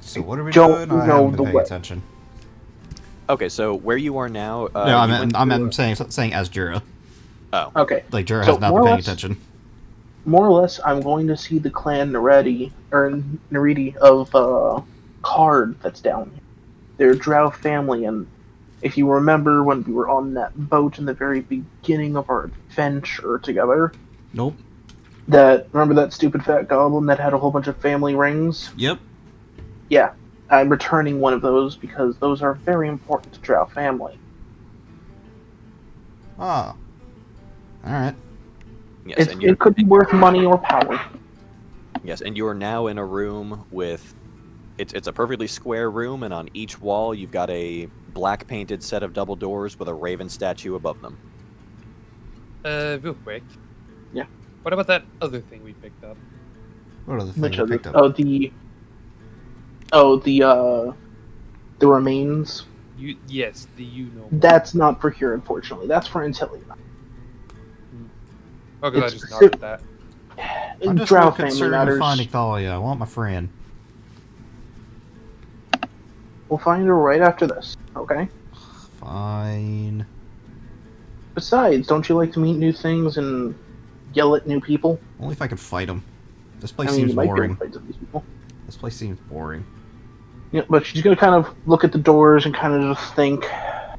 So what are we Don't doing? I know haven't been the paying way. attention. Okay, so where you are now... No, you went I'm through saying as Jura. Okay, Like, Jura So has not more been or paying less- attention. more or less, I'm going to see the clan Neridi of Card that's down here. They're a drow family, and if you remember when we were on that boat in the very beginning of our adventure together, Nope. remember that stupid fat goblin that had a whole bunch of family rings? Yep. Yeah, I'm returning one of those because those are very important to drow family. Ah. Alright. Yes, It could be worth money or power. Yes, and you're now in a room with... It's a perfectly square room, and on each wall you've got a black painted set of double doors with a raven statue above them. Real quick. Yeah. What about that other thing we picked up? What are the Which things I other? picked up? The remains. Yes, the you-know. That's not for here, unfortunately. That's for Antilia. Oh, because I it's just specific- noted that. I'm just Drow more family concerned with matters. finding Thalia. I want my friend. We'll find her right after this, okay? Fine. Besides, don't you like to meet new things and yell at new people? Only if I can fight them. This place I mean, seems you might be able boring. to fight some of these people. This place seems boring. Yeah, but she's gonna kind of look at the doors and kind of just think, I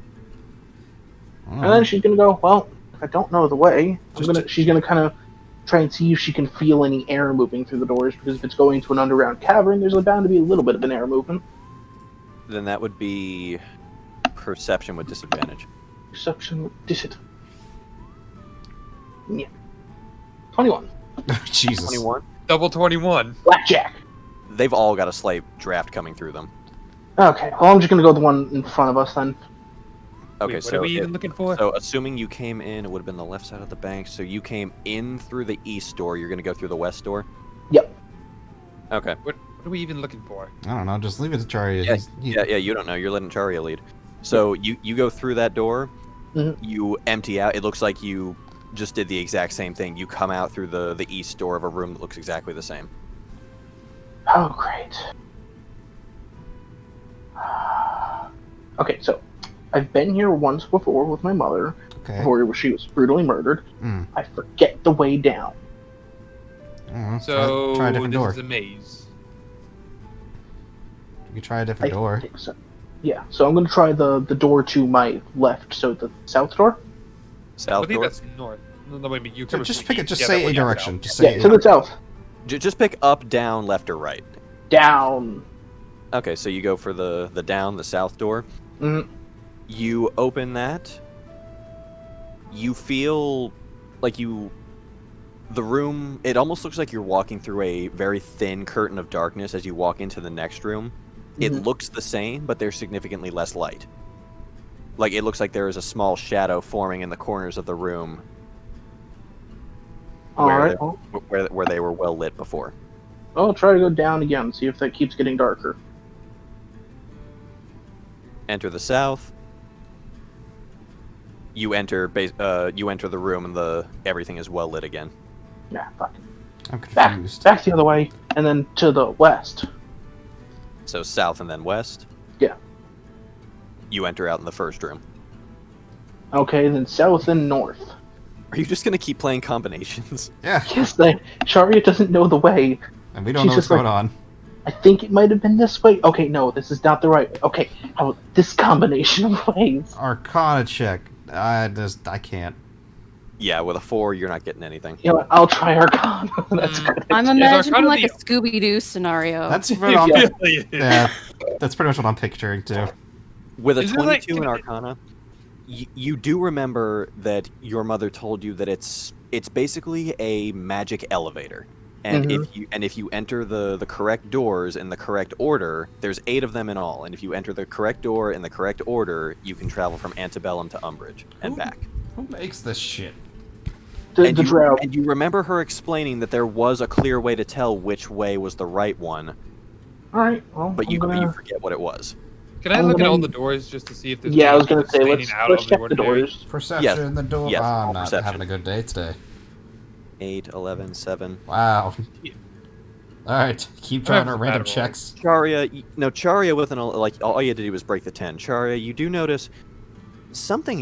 don't and know. then she's gonna go, well, if I don't know the way, Just she's gonna kind of try and see if she can feel any air moving through the doors, because if it's going to an underground cavern, there's bound to be a little bit of an air movement. Then that would be perception with disadvantage. Perception, disadvantage. Yeah. 21. Jesus. 21. Double 21. Blackjack. They've all got a slight draft coming through them. Okay, well, I'm just gonna go the one in front of us then. Okay, Wait, what so are we even looking for? So assuming you came in, it would have been the left side of the bank. So you came in through the east door. You're going to go through the west door? Yep. Okay. What are we even looking for? I don't know. Just leave it to Charlie. Yeah, you don't know. You're letting Charia lead. So you go through that door. Mhm. You empty out. It looks like you just did the exact same thing. You come out through the east door of a room that looks exactly the same. Oh, great. Okay, so I've been here once before with my mother, Okay. before she was brutally murdered. Mm. I forget the way down. I don't know. So try a different this door. is a maze. You could try a I different door. think so. Yeah, so I'm going to try the door to my left, so the south door. I South think door. that's north. No, wait, you So covered just the pick it. east. Just Yeah, say that a one, yeah, direction. south. Just say Yeah, to the south. Just pick up, down, left, or right. Down. Okay, so you go for the down, the south door. Mhm. You open that. You feel like the room, it almost looks like you're walking through a very thin curtain of darkness as you walk into the next room. It Mhm. looks the same, but there's significantly less light. Like, it looks like there is a small shadow forming in the corners of the room All Where right. the- where they were well lit before. I'll try to go down again, see if that keeps getting darker. Enter the south. You enter the room and everything is well lit again. Yeah, fuck. I'm Back, confused. back the other way, and then to the west. So south and then west. Yeah. You enter out in the first room. Okay, then south and north. Are you just gonna keep playing combinations? Yeah. Yes, Sharia doesn't know the way. And we don't She's know what's just like- going on. I think it might have been this way. Okay, no, this is not the right way. Okay, how about this combination of ways? Arcana check. I can't. Yeah, with a 4, you're not getting anything. You know what? I'll try Arcana. That's good. I'm Arcana imagining like the- a Scooby-Doo scenario. That's It what I'm, really is. yeah, that's pretty much what I'm picturing too. With a Is it like- 22 in Arcana, you do remember that your mother told you that it's basically a magic elevator. And if you enter the correct doors in the correct order, there's 8 of them in all. And if you enter the correct door in the correct order, you can travel from Antebellum to Umbridge and back. Who makes this shit? The And drow. you remember her explaining that there was a clear way to tell which way was the right one, Alright, well, but you I'm gonna... forget what it was. Can I I'm look at all gonna- the doors just to see if there's Yeah, I was anything gonna say, standing let's out check of the ordinary? doors. Perception, the door. Yes, I'm all not perception. having a good day today. 8, 11, 7. Wow. Alright, keep trying our That's random bad roll. checks. Charia with all you had to do was break the 10. Charia, you do notice something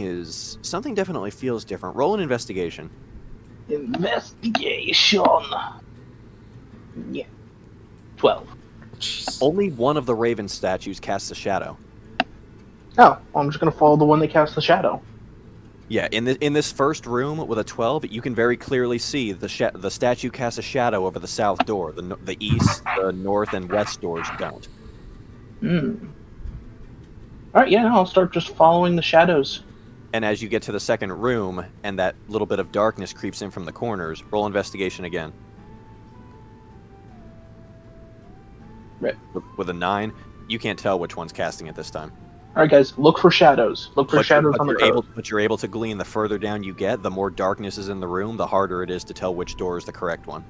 definitely feels different. Roll an investigation. Investigation. Yeah. 12. Jeez. Only one of the Raven statues casts a shadow. Oh, well, I'm just gonna follow the one that casts the shadow. Yeah, in this first room with a 12, you can very clearly see the statue casts a shadow over the south door. The east, the north, and west doors don't. Alright, yeah, I'll start just following the shadows. And as you get to the second room, and that little bit of darkness creeps in from the corners, roll investigation again. Right. With a 9, you can't tell which one's casting it this time. Alright, guys, look for shadows. Look for shadows on the coast. But you're able to glean the further down you get, the more darkness is in the room, the harder it is to tell which door is the correct one.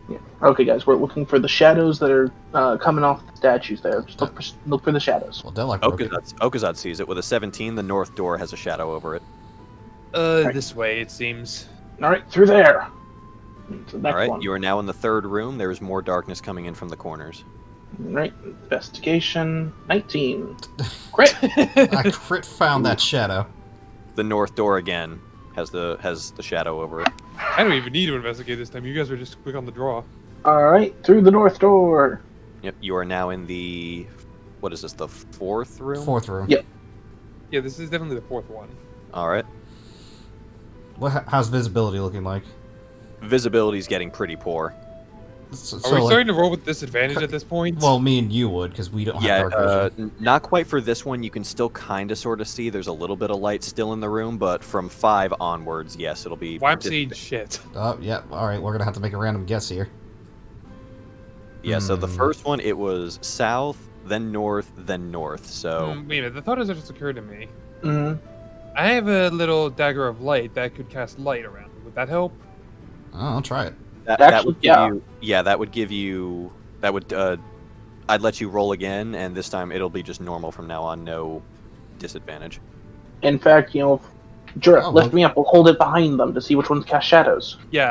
Yeah. Okay, guys, we're looking for the shadows that are coming off the statues there. Just look for the shadows. Well, Deadlock broke it. Okazad sees it. With a 17, the north door has a shadow over it. This way, it seems. Alright, through there. So next Alright, one. you are now in the third room. There is more darkness coming in from the corners. Right, investigation 19. Crit. I crit found that shadow. The north door again has the shadow over it. I don't even need to investigate this time. You guys are just quick on the draw. Alright, through the north door. Yep, you are now in the... What is this, the fourth room? Fourth room. Yep. Yeah, this is definitely the fourth one. Alright. How's visibility looking like? Visibility's getting pretty poor. So, Are we starting to roll with disadvantage at this point? Well, me and you would, because we don't have dark vision. Not quite for this one. You can still kind of sort of see. There's a little bit of light still in the room, but from 5 onwards, yes, it'll be... Well, I'm seeing shit. Oh, yeah. Alright, we're going to have to make a random guess here. Yeah, so the first one, it was south, then north, so... Wait a minute, the thought has just occurred to me. Mm-hmm. I have a little dagger of light that could cast light around. Would that help? Oh, I'll try it. That would give you... Yeah, that would give you... That would... I'd let you roll again, and this time it'll be just normal from now on, no disadvantage. In fact, Jura, Oh, lift well- me up. We'll hold it behind them to see which ones cast shadows. Yeah,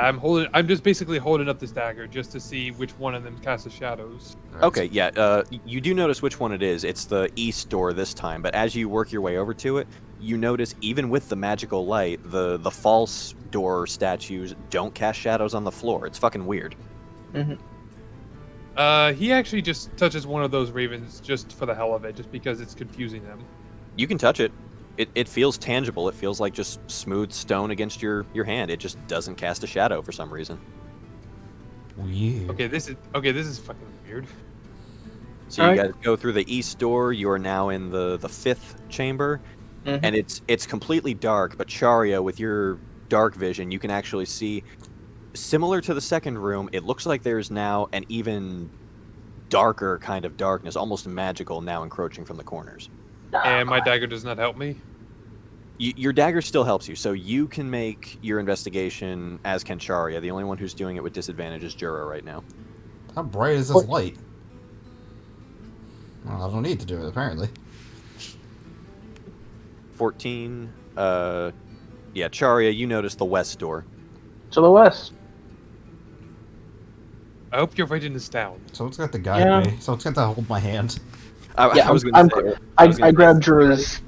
I'm just basically holding up this dagger just to see which one of them casts the shadows. Alright, Okay, yeah, you do notice which one it is. It's the east door this time, but as you work your way over to it, you notice even with the magical light, the false door statues don't cast shadows on the floor. It's fucking weird. He actually just touches one of those ravens just for the hell of it, just because it's confusing them. You can touch it. It feels tangible. It feels like just smooth stone against your hand. It just doesn't cast a shadow for some reason. Weird. Okay, this is fucking weird. So you guys go through the east door. You are now in the fifth chamber, and it's completely dark. But Charia, with your dark vision, you can actually see, similar to the second room, it looks like there's now an even darker kind of darkness, almost magical, now encroaching from the corners. And my dagger does not help me. Your dagger still helps you, so you can make your investigation, as can Charia. The only one who's doing it with disadvantage is Jura right now. How bright is this light? Well, I don't need to do it, apparently. 14. Yeah, Charia, you notice the west door. To the west. I hope you're writing this down. Someone's got to guide me. Someone's got to hold my hand. Yeah, I was going to say. I grabbed Jura's.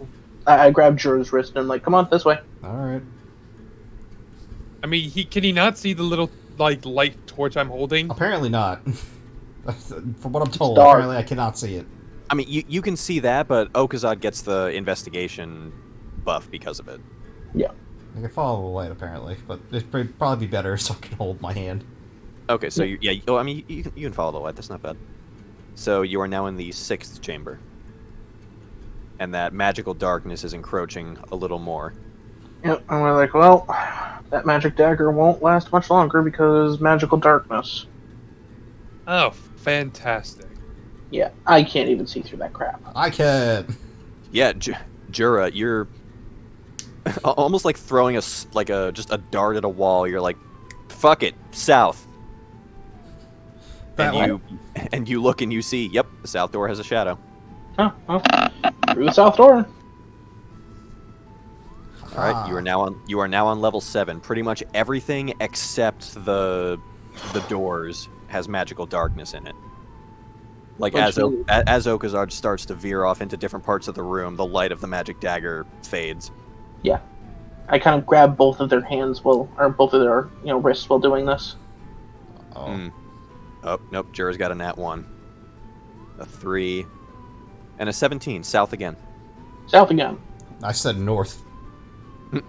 I grabbed Jura's wrist and I'm like, come on, this way. Alright. I mean, can he not see the little light torch I'm holding? Apparently not. From what I'm told, dark. apparently I cannot see it. I mean, you can see that, but Okazad gets the investigation buff because of it. Yeah. I can follow the light apparently, but it'd probably be better so I can hold my hand. Okay, so I mean, you can follow the light. That's not bad. So you are now in the 6th chamber, and that magical darkness is encroaching a little more. Yep, and we're like, well, that magic dagger won't last much longer because magical darkness. Oh, fantastic. Yeah, I can't even see through that crap. I can. Yeah, Jura, you're almost like throwing just a dart at a wall. You're like, fuck it, south. And you look and you see, yep, the south door has a shadow. Oh, well, through the south door. All right, you are now on level 7. Pretty much everything except the doors has magical darkness in it. Like as Okazard starts to veer off into different parts of the room, the light of the magic dagger fades. Yeah, I kind of grab both of their hands or both of their wrists while doing this. Oh. Oh, nope, Jura's got a nat 1. A 3. And a 17. South again. South again. I said north.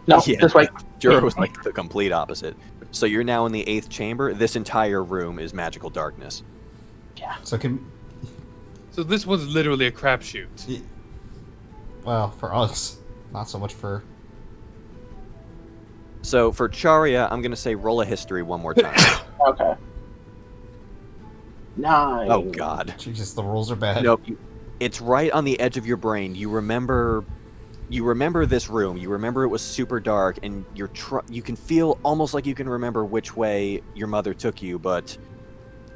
No, Yeah, this way. Jura was like the complete opposite. So you're now in the 8th chamber. This entire room is magical darkness. Yeah. So this was literally a crapshoot. Well, for us, not so much for... So for Charia, I'm going to say roll a history one more time. Okay. 9. Oh, God. Jesus, the rules are bad. Nope. It's right on the edge of your brain. You remember this room. You remember it was super dark, and you can feel almost like you can remember which way your mother took you, but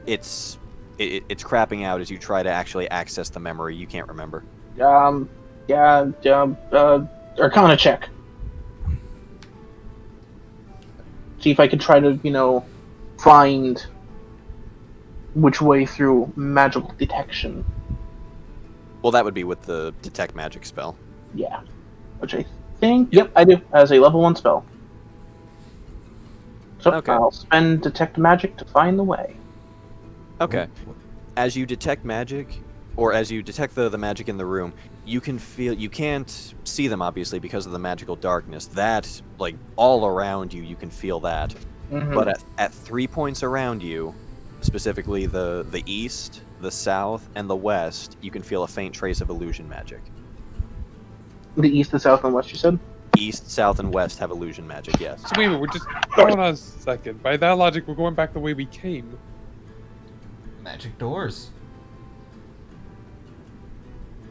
it's crapping out as you try to actually access the memory. You can't remember. Arcana check. See if I could try to, find which way through magical detection. Well, that would be with the detect magic spell. Yeah. Which I think, yep, I do, as a level 1 spell. So Okay. I'll spend detect magic to find the way. Okay. As you detect magic, or as you detect the magic in the room, you can't see them obviously because of the magical darkness. That, like, all around you can feel that. Mm-hmm. But at 3 points around you, specifically the east, the south, and the west, you can feel a faint trace of illusion magic. The east, the south, and west, you said? East, south, and west have illusion magic, yes. So wait a minute, we're just... Hold on a second. By that logic, we're going back the way we came. Magic doors.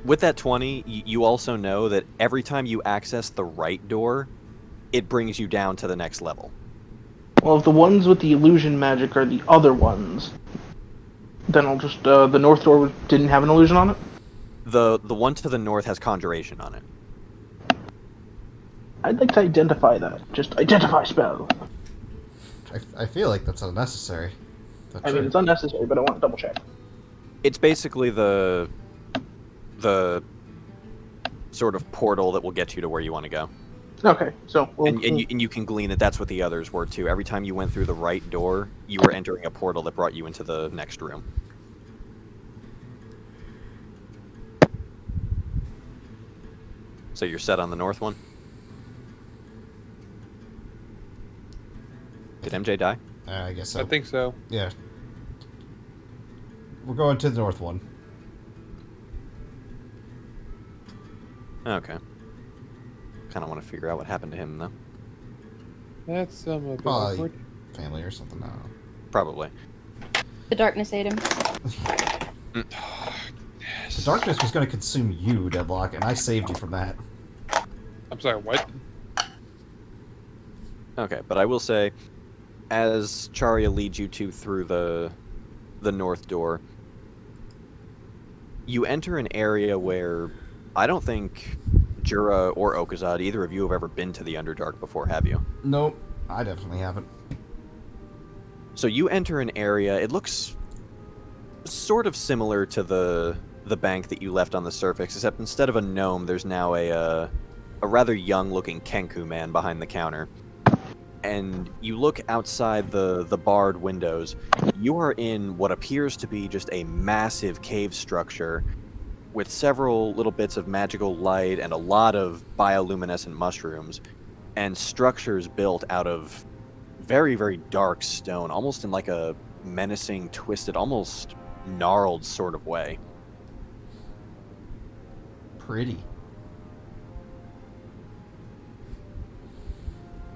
With that 20, you also know that every time you access the right door, it brings you down to the next level. Well, if the ones with the illusion magic are the other ones, then I'll just, the north door didn't have an illusion on it? The one to the north has conjuration on it. I'd like to identify that. Just identify spell. I feel like that's unnecessary. I mean, it's unnecessary, but I want to double check. It's basically the sort of portal that will get you to where you want to go. Okay, so... And you can glean that that's what the others were, too. Every time you went through the right door, you were entering a portal that brought you into the next room. So you're set on the north one? Did MJ die? I guess so. I think so. Yeah. We're going to the north one. Okay. Kind of want to figure out what happened to him, though. That's a bit Probably awkward. family or something. I don't know. Probably. The darkness ate him. The darkness was going to consume you, Deadlock, and I saved you from that. I'm sorry, what? Okay, but I will say, as Charia leads you through the north door, you enter an area where I don't think Jura or Okazad, either of you have ever been to the Underdark before, have you? Nope, I definitely haven't. So you enter an area, it looks sort of similar to the bank that you left on the surface, except instead of a gnome, there's now a rather young-looking Kenku man behind the counter. And you look outside the barred windows, you are in what appears to be just a massive cave structure with several little bits of magical light and a lot of bioluminescent mushrooms. and structures built out of very, very dark stone, almost in like a menacing, twisted, almost gnarled sort of way. Pretty.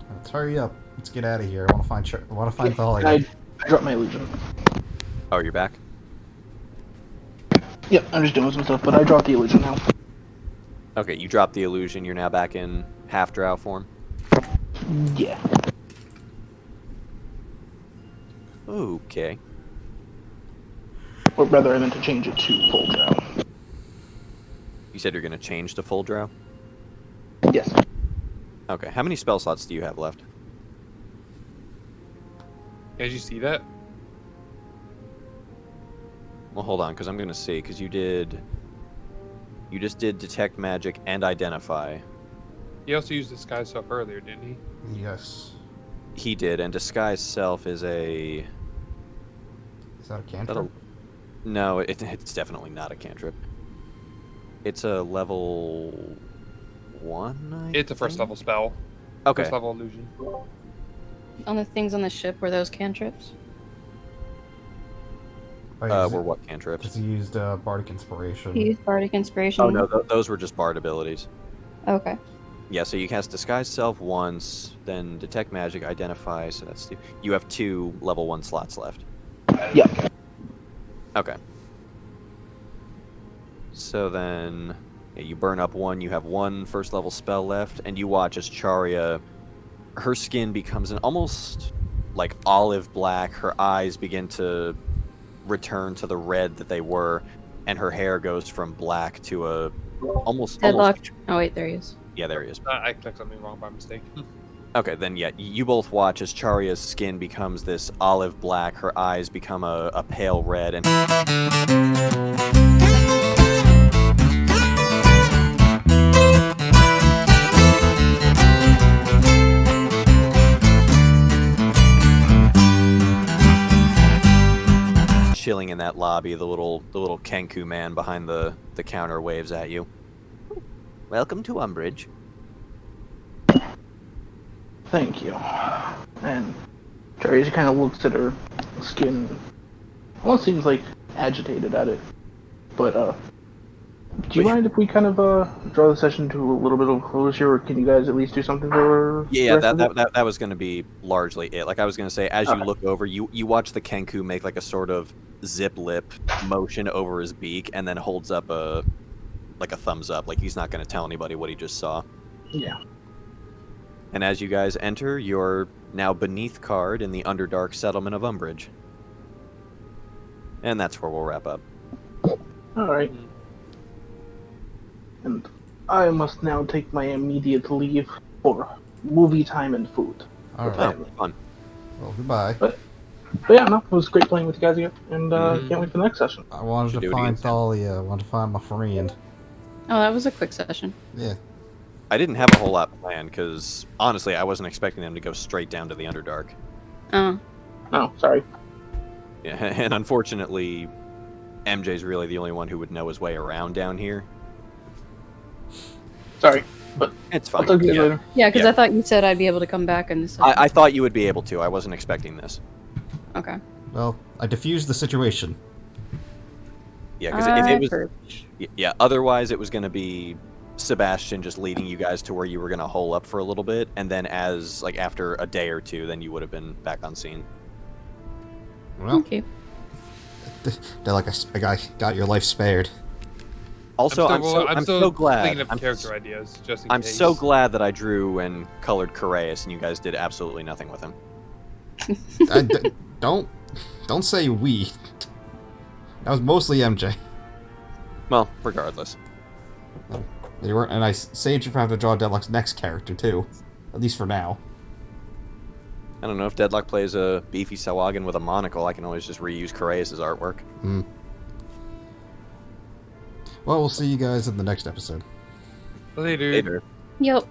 Let's hurry up. Let's get out of here. I want to find Thalia. I dropped my illusion. Oh, you're back? Yep, I'm just doing some stuff, but I dropped the illusion now. Okay, you dropped the illusion. You're now back in half-drow form? Yeah. Okay. Or rather, I meant to change it to full drow. You said you're going to change to full drow? Yes. Okay, how many spell slots do you have left? Did you see that? Well, hold on, because I'm going to see, because you just did Detect Magic and Identify. He also used Disguise Self earlier, didn't he? Yes. He did, and Disguise Self is a... Is that a cantrip? No, it's definitely not a cantrip. It's a level 1, It's a first think? level spell. Okay. First level illusion. On the things on the ship were those cantrips? Were what cantrips? Just used Bardic Inspiration. He used Bardic Inspiration. Oh, no, those were just Bard abilities. Okay. Yeah, so you cast Disguise Self once, then Detect Magic, Identify, so that's 2. You have 2 level 1 slots left. Yep. Okay. So then, yeah, you burn up 1, you have 1 first level spell left, and you watch as Charia, her skin becomes an almost like olive black, her eyes begin to return to the red that they were, and her hair goes from black to a almost... Deadlock. Oh, wait, there he is. Yeah, there he is. I clicked something wrong by mistake. Okay, then yeah, you both watch as Charia's skin becomes this olive black, her eyes become a pale red, and... chilling in that lobby, the little Kenku man behind the counter waves at you. Welcome to Umbridge. Thank you. And Teresa kind of looks at her skin. Almost seems like agitated at it. But, do you mind if we kind of, draw the session to a little bit of closure, or can you guys at least do something for Yeah, that was going to be largely it. Like I was going to say, as you look over, you watch the Kenku make like a sort of zip lip motion over his beak, and then holds up a thumbs up, like he's not going to tell anybody what he just saw. Yeah. And as you guys enter, you're now beneath Card in the Underdark settlement of Umbridge. And that's where we'll wrap up. Alright. And I must now take my immediate leave for movie time and food. Alright. Oh, fun. Well, goodbye. But yeah, no, it was great playing with you guys again, and can't wait for the next session. I wanted Should to do it find again soon. Thalia. I wanted to find my friend. Oh, that was a quick session. Yeah. I didn't have a whole lot planned, because honestly, I wasn't expecting them to go straight down to the Underdark. Oh. Oh, sorry. Yeah, and unfortunately, MJ's really the only one who would know his way around down here. Sorry, but It's I'll fine. talk to you Yeah. later. Yeah, because Yeah. I thought you said I'd be able to come back in this session. I thought you would be able to. I wasn't expecting this. Okay. Well, I diffused the situation. Yeah, because if it was... Purge. Yeah, otherwise it was going to be Sebastian just leading you guys to where you were going to hole up for a little bit, and then after a day or two, then you would have been back on scene. Well, Thank you. they're like a guy got your life spared. Also, I'm I'm still so glad. thinking of I'm character ideas, just in I'm case. so glad that I drew and colored Coreus, and you guys did absolutely nothing with him. Don't say we. That was mostly MJ. Well, regardless. They weren't, and I saved you from having to draw Deadlock's next character too, at least for now. I don't know if Deadlock plays a beefy Sawagan with a monocle. I can always just reuse Coreus' artwork. Well, we'll see you guys in the next episode. Later. Later. Yep.